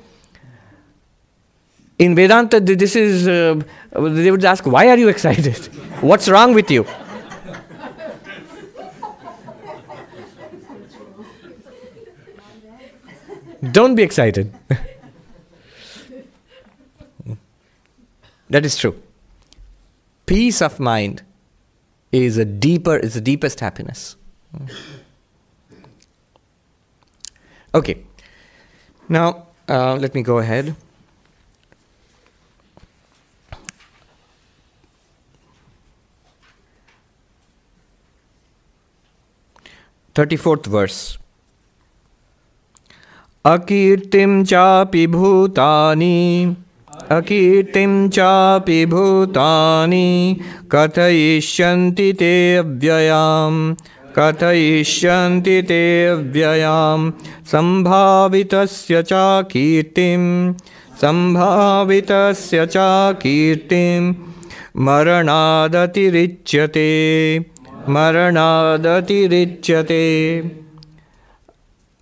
In Vedanta, this is, they would ask, why are you excited? What's wrong with you? Don't be excited. That is true. Peace of mind is the deepest happiness. Okay. Now, let me go ahead. Thirty-fourth verse. Akirtim chapi bhutani kathayishyanti te avyayam sambhavitasya cha kirtim maranadatirichyate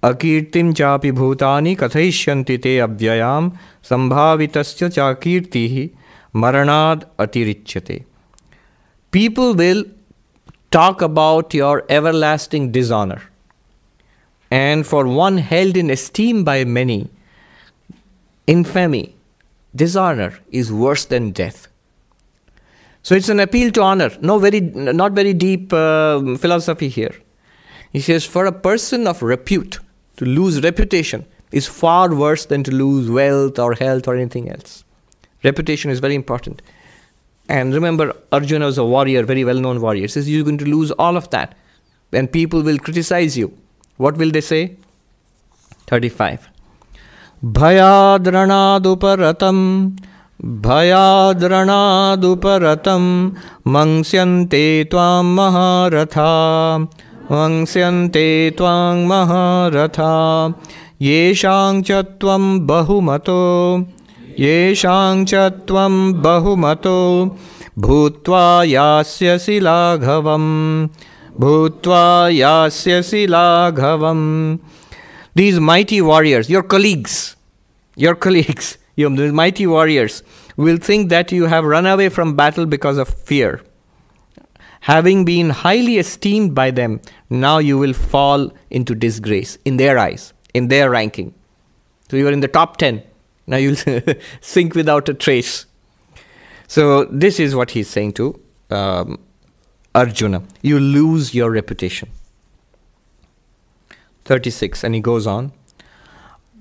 akirtim chapi bhutani kathayishyanti te avyayam sambhavitasya cha kirtihi maranad atirichyate. People will talk about your everlasting dishonor. And for one held in esteem by many, infamy, dishonor is worse than death. So it's an appeal to honor. Not very deep philosophy here. He says, for a person of repute, to lose reputation is far worse than to lose wealth or health or anything else. Reputation is very important. And remember, Arjuna was a warrior, very well-known warrior. He says, you're going to lose all of that. Then people will criticize you. What will they say? 35. Bhayadranaduparatam mangsyante tvam maharatha yeshang cha tvam bahumato bhutva yasyasi laghavam. These mighty warriors, your colleagues, the mighty warriors will think that you have run away from battle because of fear. Having been highly esteemed by them, now you will fall into disgrace in their eyes, in their ranking. So you are in the top 10. Now you'll sink without a trace. So this is what he's saying to Arjuna. You lose your reputation. 36, and he goes on.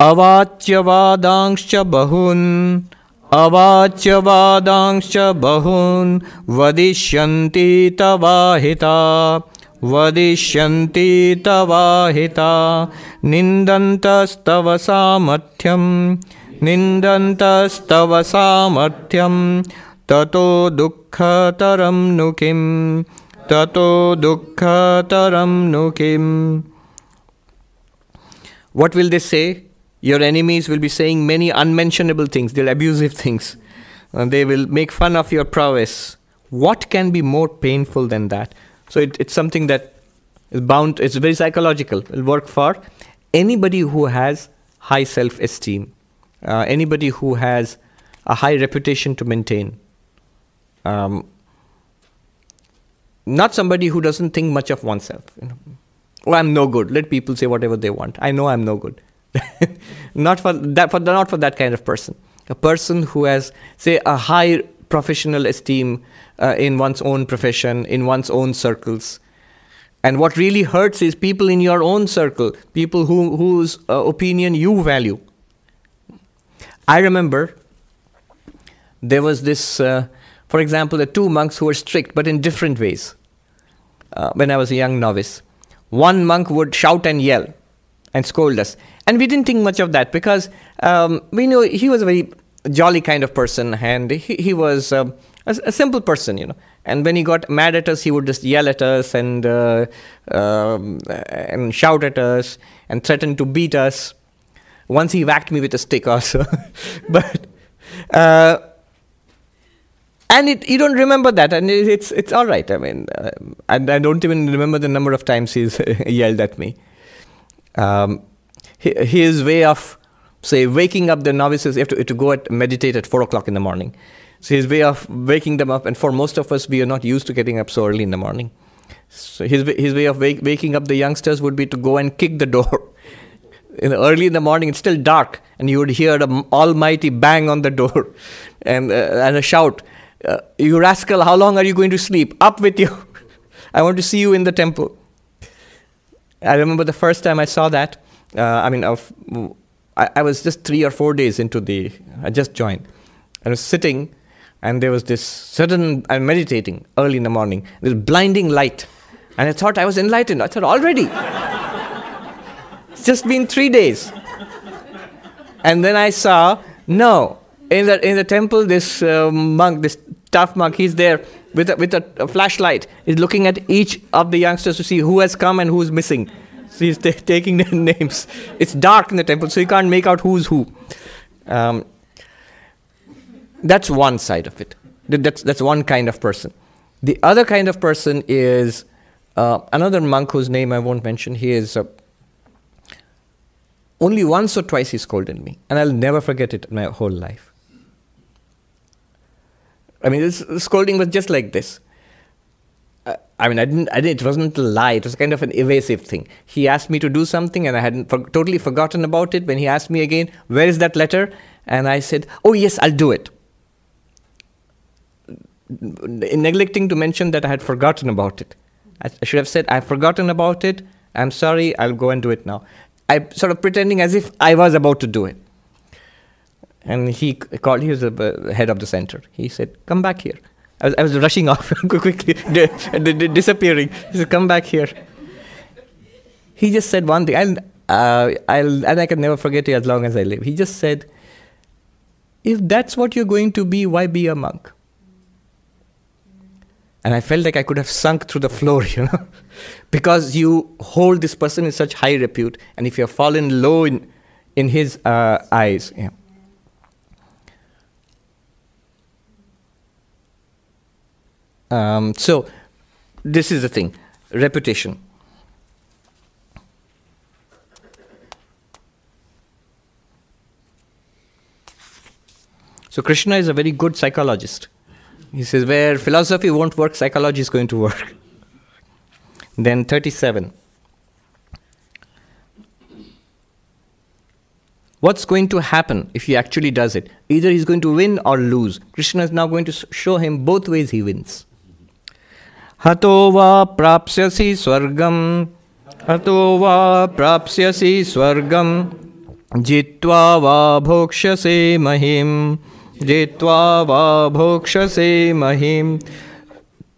Avatyavadangscha bahun vadishyanti tavahita nindantastav samathyam tato dukkhataram nukim. What will they say? Your enemies will be saying many unmentionable things. They'll abusive things. And they will make fun of your prowess. What can be more painful than that? So it's something that is bound, it's very psychological. It will work for anybody who has high self-esteem. Anybody who has a high reputation to maintain. Not somebody who doesn't think much of oneself. Oh, I'm no good. Let people say whatever they want. I know I'm no good. Not for that kind of person. a person who has, say, a high professional esteem in one's own profession, in one's own circles. And what really hurts is people in your own circle, people whose opinion you value. I remember there was this, for example, the two monks who were strict, but in different ways. When I was a young novice, one monk would shout and yell and scold us. And we didn't think much of that because we knew he was a very jolly kind of person, and he was a simple person, you know. And when he got mad at us, he would just yell at us and shout at us and threaten to beat us. Once he whacked me with a stick also. But and you don't remember that, and it's all right. I mean, I don't even remember the number of times he's yelled at me. His way of, say, waking up the novices, you have to go meditate at 4 o'clock in the morning. So his way of waking them up, and for most of us, we are not used to getting up so early in the morning. So his way of waking up the youngsters would be to go and kick the door. Early in the morning, it's still dark, and you would hear the almighty bang on the door and a shout, "You rascal, how long are you going to sleep? Up with you. I want to see you in the temple." I remember the first time I saw that. I was just 3 or 4 days I just joined. I was sitting, and there was this I'm meditating early in the morning, this blinding light. And I thought I was enlightened. I thought, already? It's just been 3 days. And then I saw, no, in the temple, this monk, this tough monk, he's there with a flashlight. He's looking at each of the youngsters to see who has come and who's missing. So he's taking their names. It's dark in the temple, so you can't make out who's who. That's one side of it. That's one kind of person. The other kind of person is another monk whose name I won't mention. He is only once or twice he scolded me, and I'll never forget it in my whole life. I mean, this scolding was just like this. It wasn't a lie. It was kind of an evasive thing. He asked me to do something, and I hadn't totally forgotten about it. When he asked me again, "Where is that letter?" And I said, "Oh yes, I'll do it." Neglecting to mention that I had forgotten about it. I should have said, "I've forgotten about it. I'm sorry. I'll go and do it now." I sort of pretending as if I was about to do it. And he was the head of the center. He said, "Come back here." I was rushing off quickly, disappearing. He said, "Come back here." He just said one thing, and I can never forget it as long as I live. He just said, "If that's what you're going to be, why be a monk?" And I felt like I could have sunk through the floor, you know, because you hold this person in such high repute, and if you have fallen low in his eyes, yeah. So this is the thing, reputation. So Krishna is a very good psychologist. He says, where philosophy won't work, psychology is going to work. Then 37. What's going to happen if he actually does it? Either he's going to win or lose. Krishna is now going to show him both ways he wins. Hato va prapsyasi swargam, hato va prapsyasi swargam, jitva va bhokshase mahim, jitva va bhokshase mahim,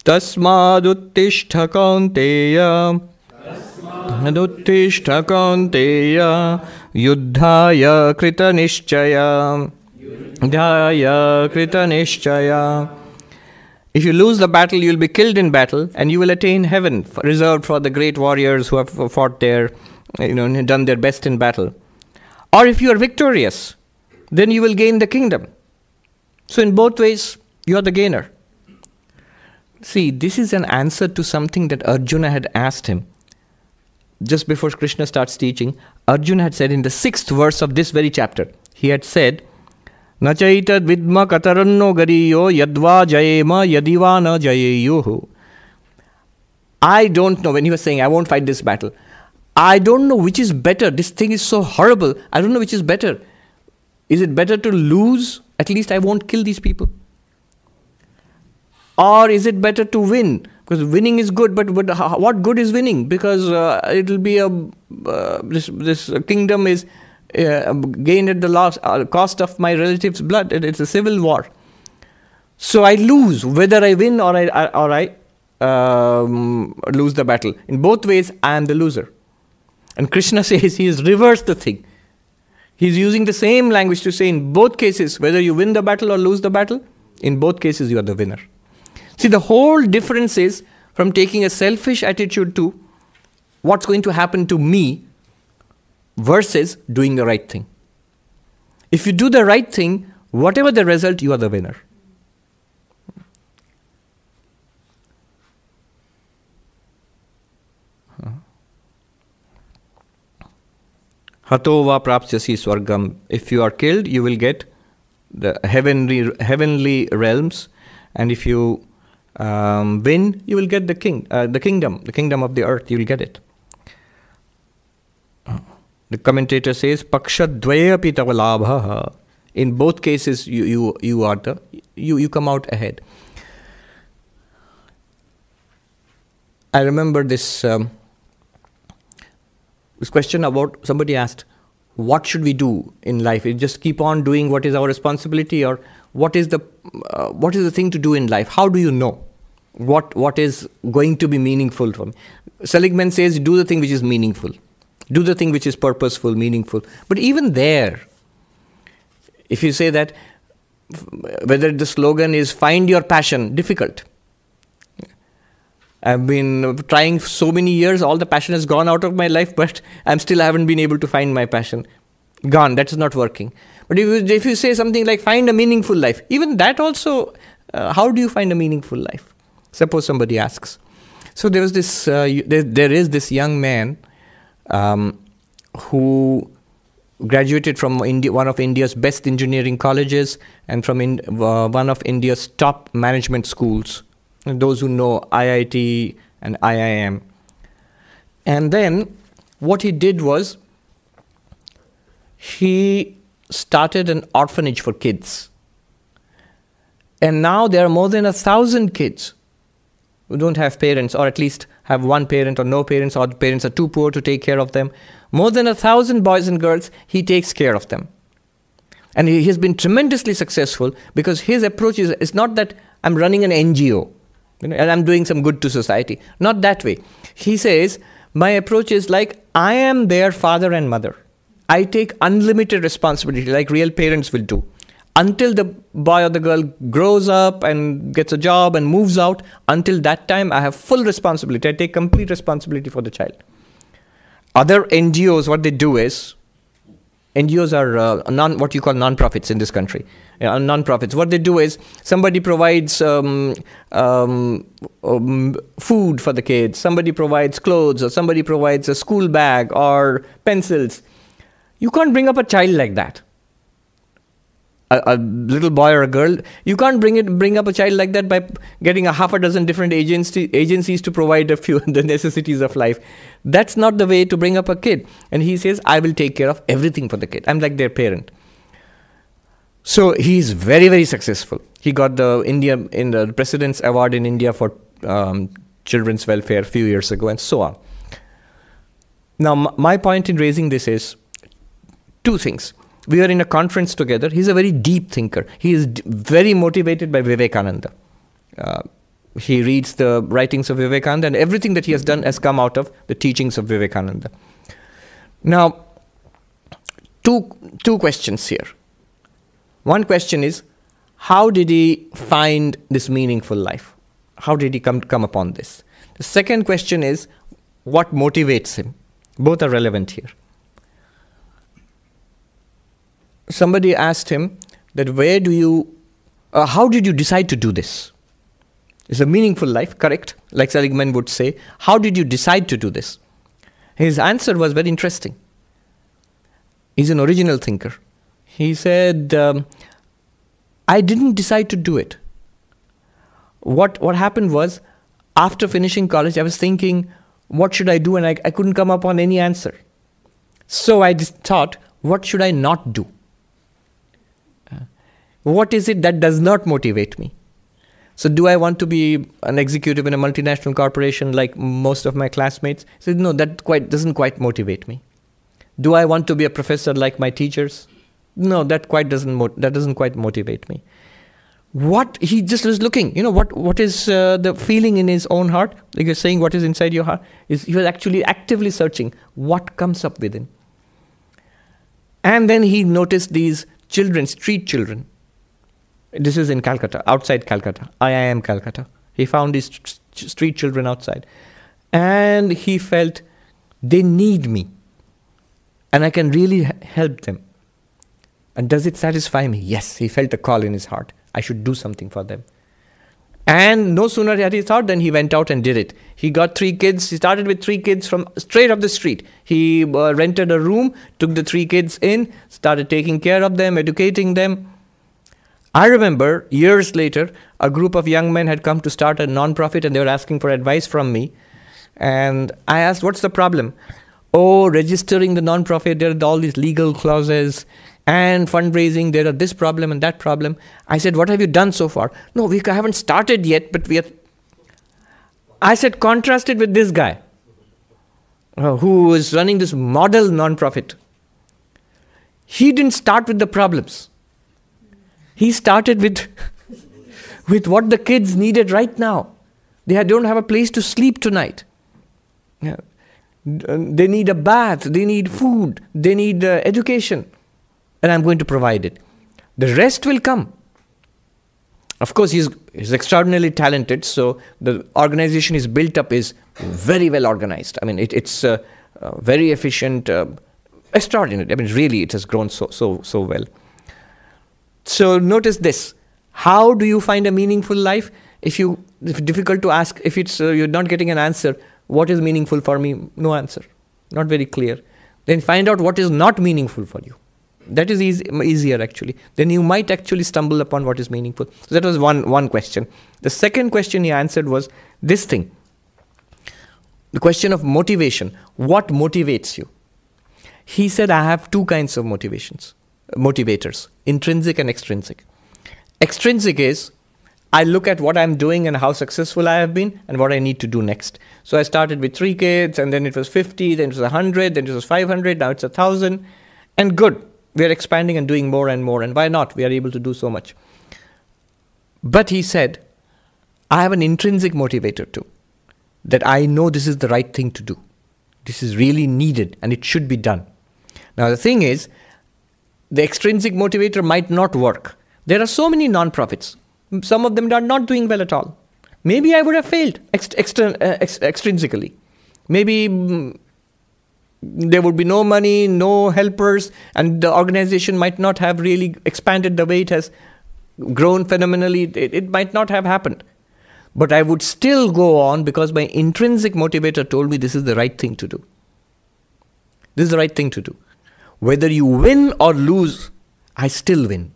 tasmaduttishta kaunteya, aduttishta kaunteya, yuddhaya krita nishchaya, yuddhaya krita nishchaya. If you lose the battle, you will be killed in battle, and you will attain heaven, reserved for the great warriors who have fought there, done their best in battle. Or if you are victorious, then you will gain the kingdom. So in both ways, you are the gainer. See, this is an answer to something that Arjuna had asked him. Just before Krishna starts teaching, Arjuna had said in the 6th verse of this very chapter, he had said, Nachaitad vidma kataranno gariyo yadva jayema yadiva na jayeyuhu. I don't know, when he was saying, I won't fight this battle, I don't know which is better. This thing is so horrible. I don't know which is better. Is it better to lose? At least I won't kill these people. Or is it better to win? Because winning is good, but what good is winning? Because it will be this kingdom is gained at the cost of my relative's blood. It's a civil war. So I lose, whether I win or I lose the battle. In both ways, I am the loser. And Krishna says he has reversed the thing. He's using the same language to say in both cases, whether you win the battle or lose the battle, in both cases you are the winner. See, the whole difference is from taking a selfish attitude to what's going to happen to me versus doing the right thing. If you do the right thing, whatever the result, you are the winner. Hato va prapsyasi swargam. If you are killed, you will get the heavenly realms, and if you win, you will get the kingdom of the earth. You will get it. The commentator says, "Paksha dvayapi tava labha." In both cases, you come out ahead. I remember this question about somebody asked, "What should we do in life? We just keep on doing what is our responsibility, or what is the thing to do in life? How do you know what is going to be meaningful for me?" Seligman says, "Do the thing which is meaningful, do the thing which is purposeful, meaningful." But even there, if you say that, whether the slogan is "Find your passion," difficult. I've been trying so many years, all the passion has gone out of my life, but I haven't been able to find my passion. Gone, that is not working. But if you say something like "find a meaningful life," even that also, how do you find a meaningful life? Suppose somebody asks. So there is this young man who graduated from one of India's best engineering colleges and from one of India's top management schools. Those who know IIT and IIM. And then what he did was he started an orphanage for kids. And now there are more than 1,000 kids who don't have parents, or at least have one parent or no parents, or the parents are too poor to take care of them. More than 1,000 boys and girls, he takes care of them. And he has been tremendously successful because his approach is not that I'm running an NGO. And I'm doing some good to society. Not that way. He says, my approach is like, I am their father and mother. I take unlimited responsibility like real parents will do. Until the boy or the girl grows up and gets a job and moves out, until that time I have full responsibility. I take complete responsibility for the child. Other NGOs, what they do is, NGOs are what you call non-profits in this country. Non-profits. What they do is somebody provides food for the kids, somebody provides clothes, or somebody provides a school bag or pencils. You can't bring up a child like that. A little boy or a girl, you can't bring up a child like that by getting a half a dozen different agencies to provide a few the necessities of life. That's not the way to bring up a kid. And he says, I will take care of everything for the kid. I'm like their parent. So he's very, very successful. He got the President's Award in India for children's welfare a few years ago, and so on. Now, my point in raising this is two things. We are in a conference together. He's a very deep thinker. He is very motivated by Vivekananda. He reads the writings of Vivekananda, and everything that he has done has come out of the teachings of Vivekananda. Now, two questions here. One question is, how did he find this meaningful life? How did he come upon this? The second question is, what motivates him? Both are relevant here. Somebody asked him that how did you decide to do this? It's a meaningful life, correct? Like Seligman would say, how did you decide to do this? His answer was very interesting. He's an original thinker. He said, I didn't decide to do it. What happened was, after finishing college, I was thinking, what should I do? And I couldn't come up on any answer. So I just thought, what should I not do? What is it that does not motivate me? So do I want to be an executive in a multinational corporation like most of my classmates? I said, no, that doesn't quite motivate me. Do I want to be a professor like my teachers? No, that doesn't quite motivate me. What he just was looking, what is the feeling in his own heart? Like you're saying, what is inside your heart? He was actually actively searching what comes up within. And then he noticed these children, street children. This is in Calcutta, outside Calcutta, IIM Calcutta. He found these street children outside. And he felt, they need me. And I can really help them. And does it satisfy me? Yes, he felt a call in his heart. I should do something for them. And no sooner had he thought than he went out and did it. He got 3 kids. He started with 3 kids from straight up the street. He rented a room, took the 3 kids in, started taking care of them, educating them. I remember years later, a group of young men had come to start a non-profit and they were asking for advice from me. And I asked, what's the problem? Oh, registering the non-profit, there are all these legal clauses. And fundraising, there are this problem and that problem. I said, what have you done so far? No, we haven't started yet, but we are... I said, contrast it with this guy who is running this model non-profit. He didn't start with the problems. He started with what the kids needed right now. They don't have a place to sleep tonight. Yeah. They need a bath, they need food, they need education. And I'm going to provide it. The rest will come. Of course, he's extraordinarily talented, so the organization is built up is very well organized. I mean, it's very efficient, extraordinary. I mean, really, it has grown so well. So notice this. How do you find a meaningful life? If it's difficult to ask, if it's you're not getting an answer, what is meaningful for me? No answer. Not very clear. Then find out what is not meaningful for you. That is easier actually. Then you might actually stumble upon what is meaningful. So that was one question. The second question he answered was this thing. The question of motivation. What motivates you? He said, I have 2 kinds of motivators, intrinsic and extrinsic. Extrinsic is, I look at what I'm doing and how successful I have been and what I need to do next. So I started with 3 kids and then it was 50, then it was 100, then it was 500, now it's 1,000. And good. We are expanding and doing more and more. And why not? We are able to do so much. But he said, I have an intrinsic motivator too. That I know this is the right thing to do. This is really needed and it should be done. Now the thing is, the extrinsic motivator might not work. There are so many non-profits. Some of them are not doing well at all. Maybe I would have failed extrinsically. Maybe there would be no money, no helpers, and the organization might not have really expanded the way it has grown phenomenally. It might not have happened. But I would still go on because my intrinsic motivator told me this is the right thing to do. This is the right thing to do. Whether you win or lose, I still win.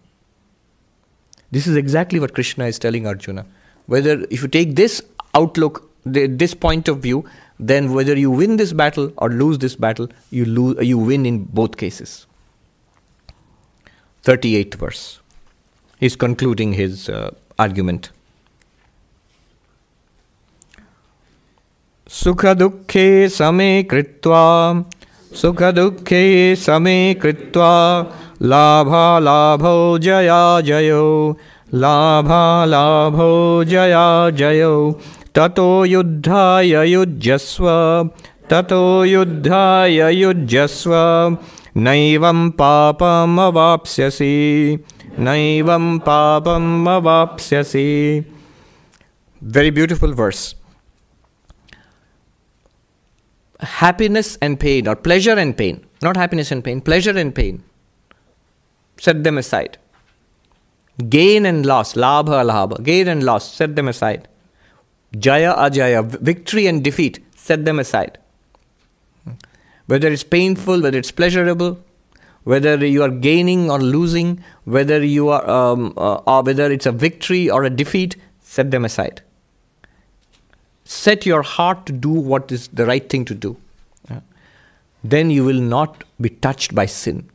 This is exactly what Krishna is telling Arjuna. Whether if you take this outlook, this point of view, then whether you win this battle or lose this battle, you win in both cases. 38th verse. He's concluding his argument. Sukha dukkhe same kritva labha labho jaya jayo labha labho jaya jayo tato yuddhaya yujjasva naivam papam avapsyasi. Very beautiful verse. Happiness and pain, or pleasure and pain, not happiness and pain, pleasure and pain, set them aside. Gain and loss, labha, labha, gain and loss, set them aside. Jaya, ajaya, victory and defeat, set them aside. Whether it's painful, whether it's pleasurable, whether you are gaining or losing, whether you are, or whether it's a victory or a defeat, set them aside. Set your heart to do what is the right thing to do. Then you will not be touched by sin.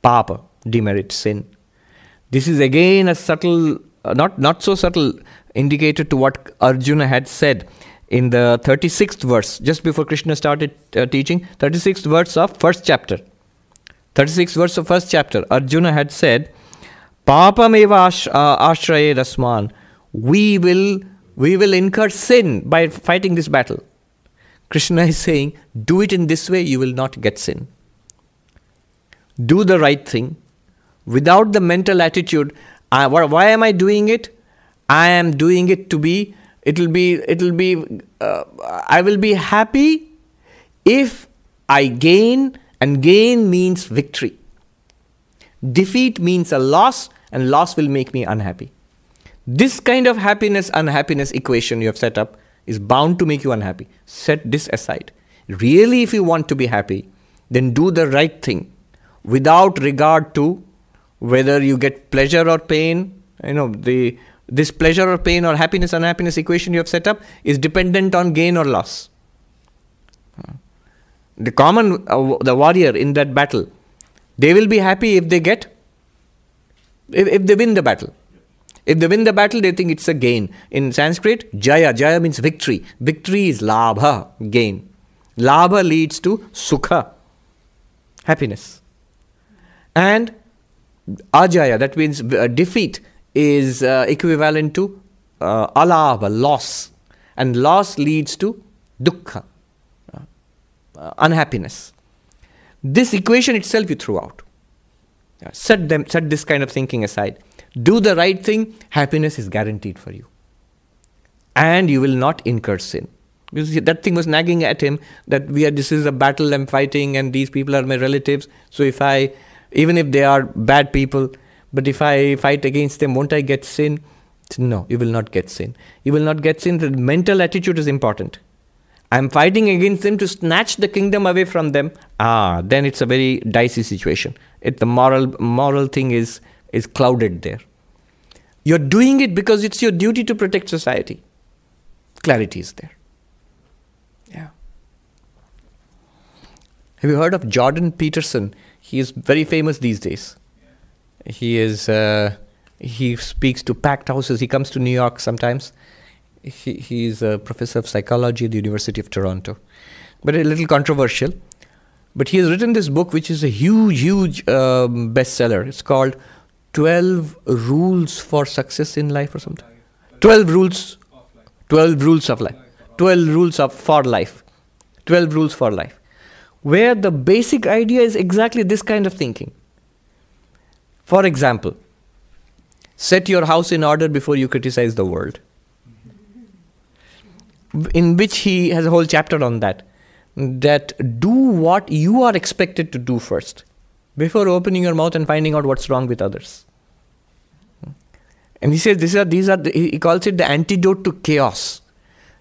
Papa, demerit, sin. This is again a subtle, not so subtle indicator to what Arjuna had said in the 36th verse, just before Krishna started teaching, 36th verse of first chapter. 36th verse of first chapter, Arjuna had said, Papam eva ashraye rasman. We will incur sin by fighting this battle. Krishna is saying, do it in this way, you will not get sin. Do the right thing without the mental attitude, why am I doing it? I am doing it to be, I will be happy if I gain, and gain means victory. Defeat means a loss, and loss will make me unhappy. This kind of happiness-unhappiness equation you have set up is bound to make you unhappy. Set this aside. Really, if you want to be happy, then do the right thing without regard to whether you get pleasure or pain. This pleasure or pain or happiness-unhappiness equation you have set up is dependent on gain or loss. The warrior in that battle, they will be happy if they win the battle. If they win the battle, they think it's a gain. In Sanskrit, jaya means victory. Victory is labha, gain. Labha leads to sukha, happiness. And ajaya, that means defeat, is equivalent to alabha, loss. And loss leads to dukkha, unhappiness. This equation itself you threw out. Set this kind of thinking aside. Do the right thing, happiness is guaranteed for you. And you will not incur sin. Because that thing was nagging at him that this is a battle I'm fighting and these people are my relatives. So even if they are bad people, but if I fight against them, won't I get sin? No, you will not get sin. You will not get sin. The mental attitude is important. I'm fighting against them to snatch the kingdom away from them. Then it's a very dicey situation. The moral thing is clouded there. You're doing it because it's your duty to protect society. Clarity is there. Yeah. Have you heard of Jordan Peterson? He is very famous these days. He speaks to packed houses. He comes to New York sometimes. He is a professor of psychology at the University of Toronto. But a little controversial. But he has written this book, which is a huge bestseller. It's called 12 Rules for Success in Life or something. 12 Rules of Life. 12 Rules for Life. 12 Rules for Life. Where the basic idea is exactly this kind of thinking. For example, set your house in order before you criticize the world. In which he has a whole chapter on that. That do what you are expected to do first, before opening your mouth and finding out what's wrong with others. And he says he calls it the antidote to chaos.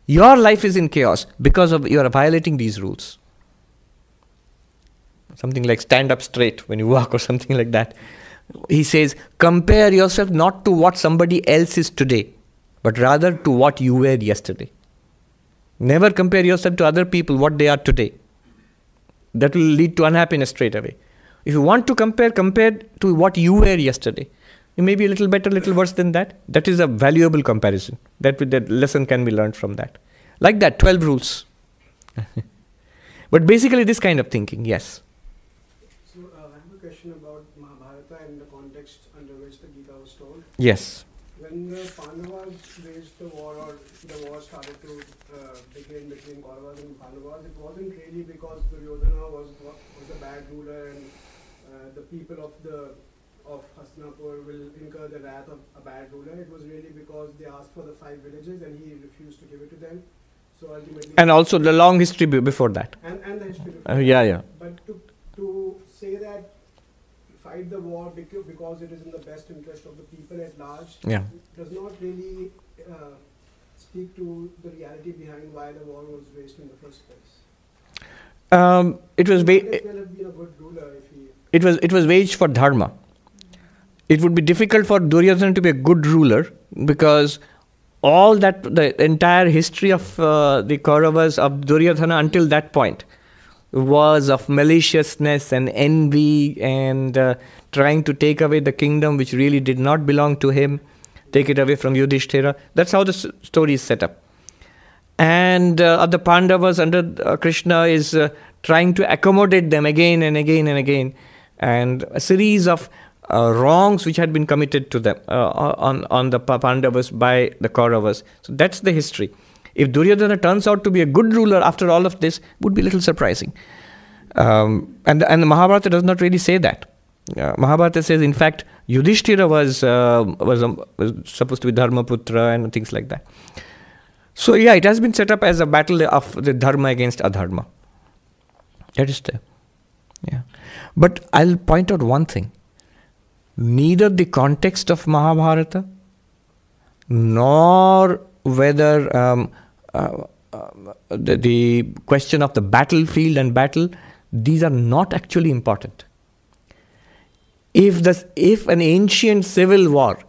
Your life is in chaos because of you are violating these rules. Something like stand up straight when you walk or something like that. He says, compare yourself not to what somebody else is today, but rather to what you were yesterday. Never compare yourself to other people, what they are today. That will lead to unhappiness straight away. If you want to compare to what you were yesterday. You may be a little better, a little worse than that. That is a valuable comparison. That lesson can be learned from that. Like that, 12 rules. But basically this kind of thinking, yes. So I have a question about Mahabharata and the context under which the Gita was told. Yes. When the Pandavas waged the war, or the war started to begin between Kauravas and Pandavas, it wasn't really because Duryodhana was a bad ruler and the people of Hastinapur will incur the wrath of a bad ruler. It was really because they asked for the 5 villages and he refused to give it to them. So ultimately, and also the long history before that. And the history before yeah. But to say that fight the war because it is in the best interest of the people at large does not really speak to the reality behind why the war was waged in the first place. It was it was waged for dharma. It would be difficult for Duryodhana to be a good ruler because all that the entire history of the Kauravas of Duryodhana until that point was of maliciousness and envy and trying to take away the kingdom which really did not belong to him, take it away from Yudhishthira. That's how the story is set up. And the Pandavas under Krishna is trying to accommodate them again and again and again. And a series of wrongs which had been committed to them on the Pandavas by the Kauravas. So that's the history. If Duryodhana turns out to be a good ruler after all of this, would be a little surprising. And the Mahabharata does not really say that. Mahabharata says, in fact, Yudhishthira was supposed to be Dharmaputra and things like that. So yeah, it has been set up as a battle of the Dharma against Adharma. That is there. Yeah. But I'll point out one thing. Neither the context of Mahabharata nor whether the question of the battlefield and battle, these are not actually important. If an ancient civil war,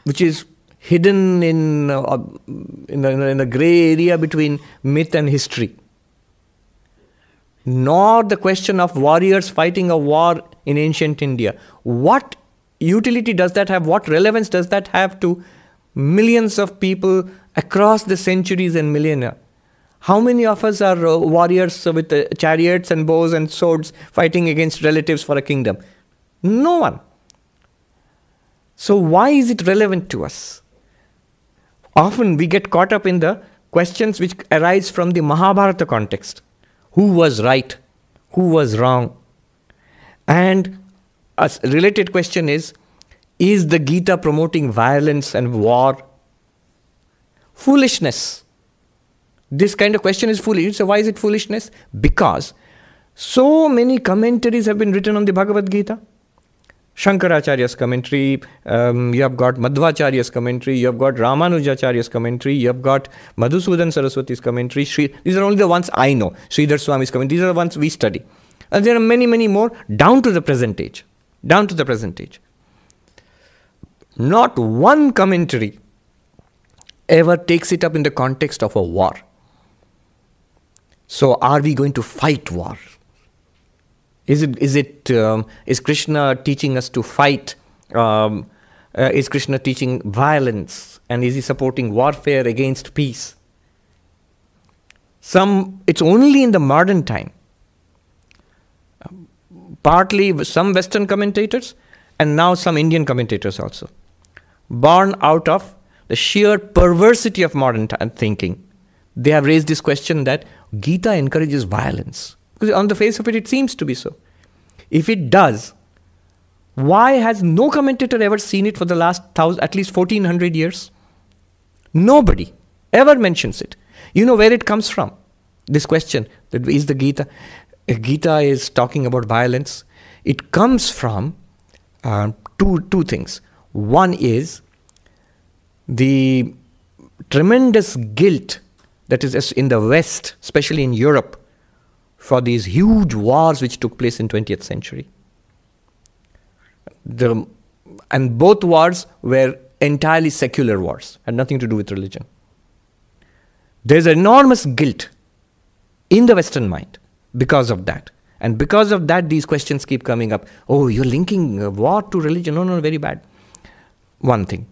which is hidden in the grey area between myth and history, nor the question of warriors fighting a war in ancient India, what utility does that have? What relevance does that have to millions of people across the centuries and millennia? How many of us are warriors with chariots and bows and swords fighting against relatives for a kingdom? No one. So why is it relevant to us? Often we get caught up in the questions which arise from the Mahabharata context. Who was right? Who was wrong? And a related question is the Gita promoting violence and war? Foolishness. This kind of question is foolish. So why is it foolishness? Because so many commentaries have been written on the Bhagavad Gita. Shankaracharya's commentary, you have got Madhvacharya's commentary, you have got Ramanujacharya's commentary, you have got Madhusudan Saraswati's commentary. These are only the ones I know. Sridhar Swami's commentary. These are the ones we study. And there are many, many more down to the present age. Down to the present age. Not one commentary ever takes it up in the context of a war. So are we going to fight war? Is Krishna teaching us to fight? Is Krishna teaching violence? And is he supporting warfare against peace? It's only in the modern time. Partly some Western commentators and now some Indian commentators also. Born out of the sheer perversity of modern thinking. They have raised this question that Gita encourages violence. Because on the face of it, it seems to be so. If it does, why has no commentator ever seen it for the last at least 1400 years? Nobody ever mentions it. You know where it comes from? This question, that is the Gita. Gita is talking about violence. It comes from two things. One is the tremendous guilt that is in the West, especially in Europe, for these huge wars which took place in 20th century. And both wars were entirely secular wars, had nothing to do with religion. There's enormous guilt in the Western mind because of that. And because of that, these questions keep coming up. Oh, you're linking war to religion. No, very bad. One thing.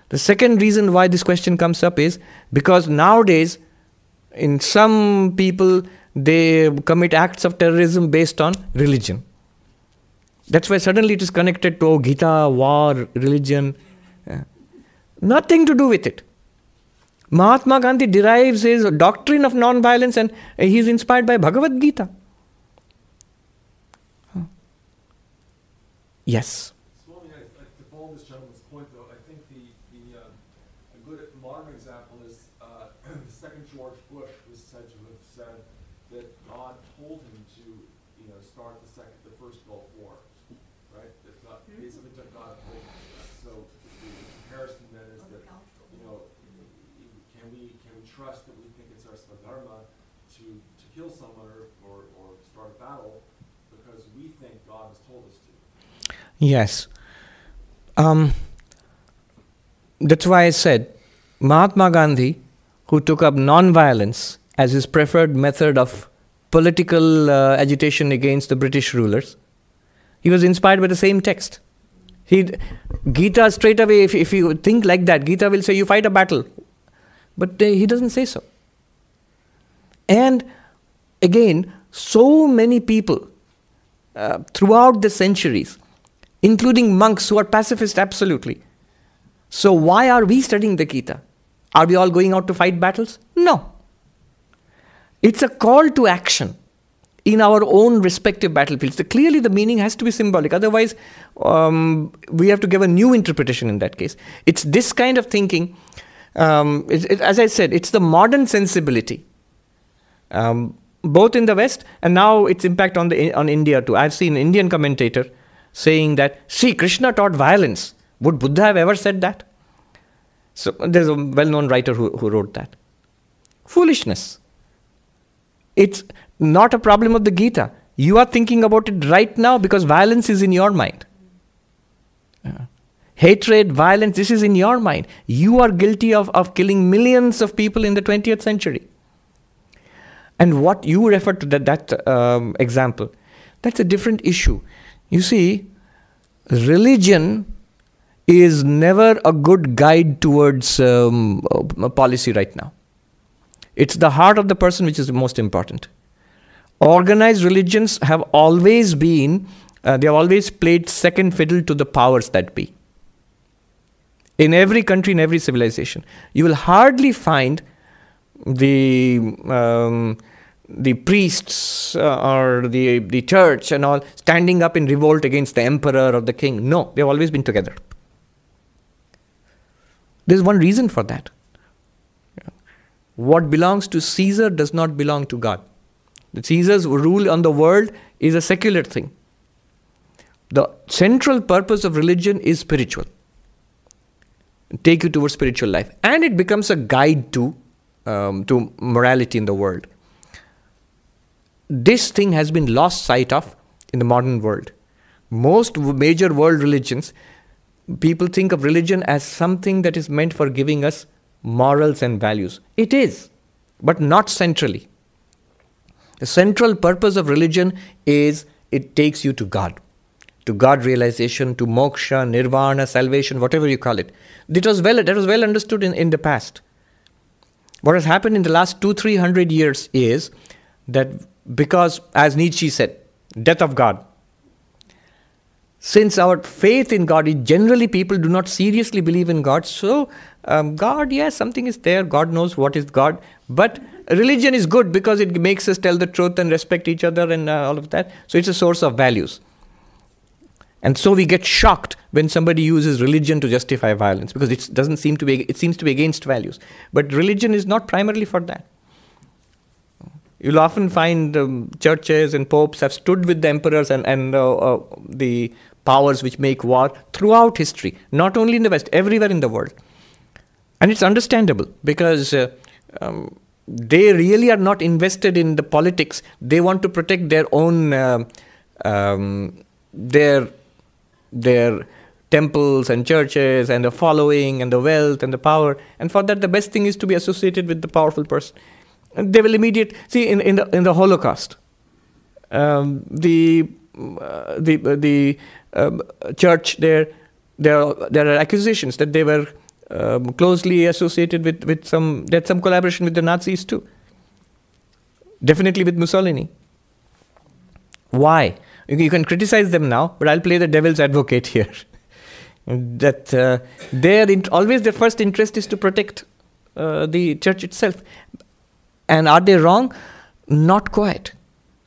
The second reason why this question comes up is because nowadays, in some people, they commit acts of terrorism based on religion. That's why suddenly it is connected to Gita, war, religion. Nothing to do with it. Mahatma Gandhi derives his doctrine of non-violence and he is inspired by Bhagavad Gita. Yes. Swami, to follow this gentleman's point, though, I think a good modern example is the second George Bush was said to have said that God told him to, start the first Gulf War, right? That God, basically took God told him. So the comparison then is that, can we trust that we think it's our Swadharma to kill someone or start a battle because we think God has told us to? Yes. That's why I said Mahatma Gandhi, who took up non-violence as his preferred method of political agitation against the British rulers. He was inspired by the same text. Gita straight away, if you think like that, Gita will say you fight a battle. But he doesn't say so. And again, so many people throughout the centuries, including monks who are pacifist absolutely. So why are we studying the Gita? Are we all going out to fight battles? No. It's a call to action in our own respective battlefields. So clearly the meaning has to be symbolic. Otherwise, we have to give a new interpretation in that case. It's this kind of thinking. As I said, it's the modern sensibility. Both in the West and now its impact on India too. I've seen an Indian commentator saying that, see, Krishna taught violence. Would Buddha have ever said that? So there's a well-known writer who wrote that. Foolishness. It's not a problem of the Gita. You are thinking about it right now because violence is in your mind. Hatred, violence, this is in your mind. You are guilty of killing millions of people in the 20th century. And what you refer to that example, that's a different issue. You see, religion is never a good guide towards a policy right now. It's the heart of the person which is the most important. Organized religions have always been, they have always played second fiddle to the powers that be. In every country, in every civilization, you will hardly find the priests or the church and all standing up in revolt against the emperor or the king. No, they've always been together. There's one reason for that. What belongs to Caesar does not belong to God. The Caesar's rule on the world is a secular thing. The central purpose of religion is spiritual. Take you towards spiritual life. And it becomes a guide to morality in the world. This thing has been lost sight of in the modern world. Most major world religions, people think of religion as something that is meant for giving us morals and values. It is, but not centrally. The central purpose of religion is it takes you to God realization, to moksha, nirvana, salvation, whatever you call it. That was well understood in the past. What has happened in the last 200-300 years is that because, as Nietzsche said, death of God. Since our faith in God, generally people do not seriously believe in God. So God, yes, something is there. God knows what is God. But religion is good because it makes us tell the truth and respect each other and all of that. So it's a source of values. And so we get shocked when somebody uses religion to justify violence because it seems to be against values. But religion is not primarily for that. You'll often find churches and popes have stood with the emperors and the powers which make war throughout history, not only in the West, everywhere in the world. And it's understandable because they really are not invested in the politics. They want to protect their own, their temples and churches and the following and the wealth and the power. And for that, the best thing is to be associated with the powerful person. And they will see in the Holocaust, the church there are accusations that they were closely associated with some. They had some collaboration with the Nazis too. Definitely with Mussolini. Why? You can criticize them now, but I'll play the devil's advocate here. That always their first interest is to protect the church itself. And are they wrong? Not quite.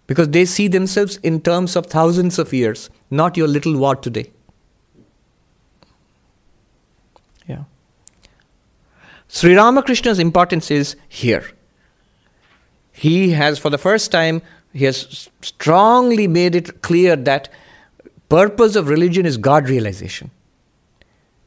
Because they see themselves in terms of thousands of years, not your little war today. Yeah. Sri Ramakrishna's importance is here. He has, for the first time, he has strongly made it clear that purpose of religion is God realization.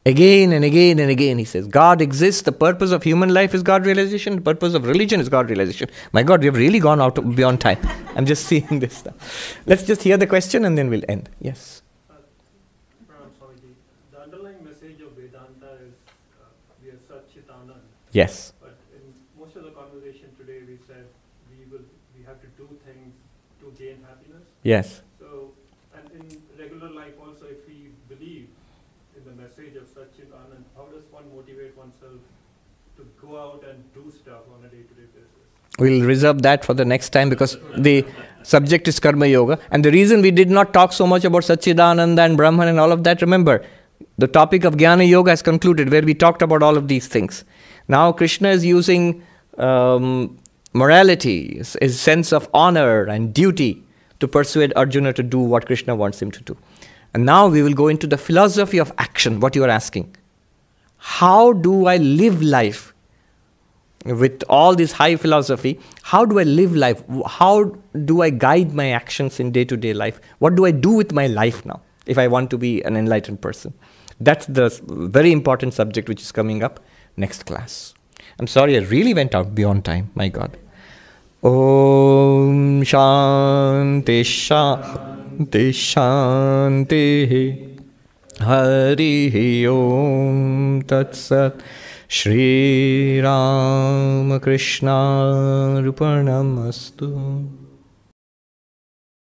Again and again and again, he says, God exists, the purpose of human life is God realization, the purpose of religion is God realization. My God, we have really gone out beyond time. I'm just seeing this stuff. Let's just hear the question and then we'll end. Yes? The underlying message of Vedanta is we are Sat Chit Anand. Yes. But in most of the conversation today, we said we we have to do things to gain happiness. Yes. So, and in regular life also, if we believe in the message of Satchidanand, how does one motivate oneself to go out and do stuff on a day-to-day basis? We'll reserve that for the next time because the subject is Karma Yoga. And the reason we did not talk so much about Satchidananda and Brahman and all of that, remember, the topic of Jnana Yoga has concluded where we talked about all of these things. Now Krishna is using morality, his sense of honor and duty to persuade Arjuna to do what Krishna wants him to do. And now we will go into the philosophy of action, what you are asking. How do I live life? With all this high philosophy, how do I live life? How do I guide my actions in day-to-day life? What do I do with my life now if I want to be an enlightened person? That's the very important subject which is coming up next class. I'm sorry, I really went out beyond time. My God. Om Shanti Shanti Shanti Hari Om Tat Sat Shri Ram Krishna Arpanamastu.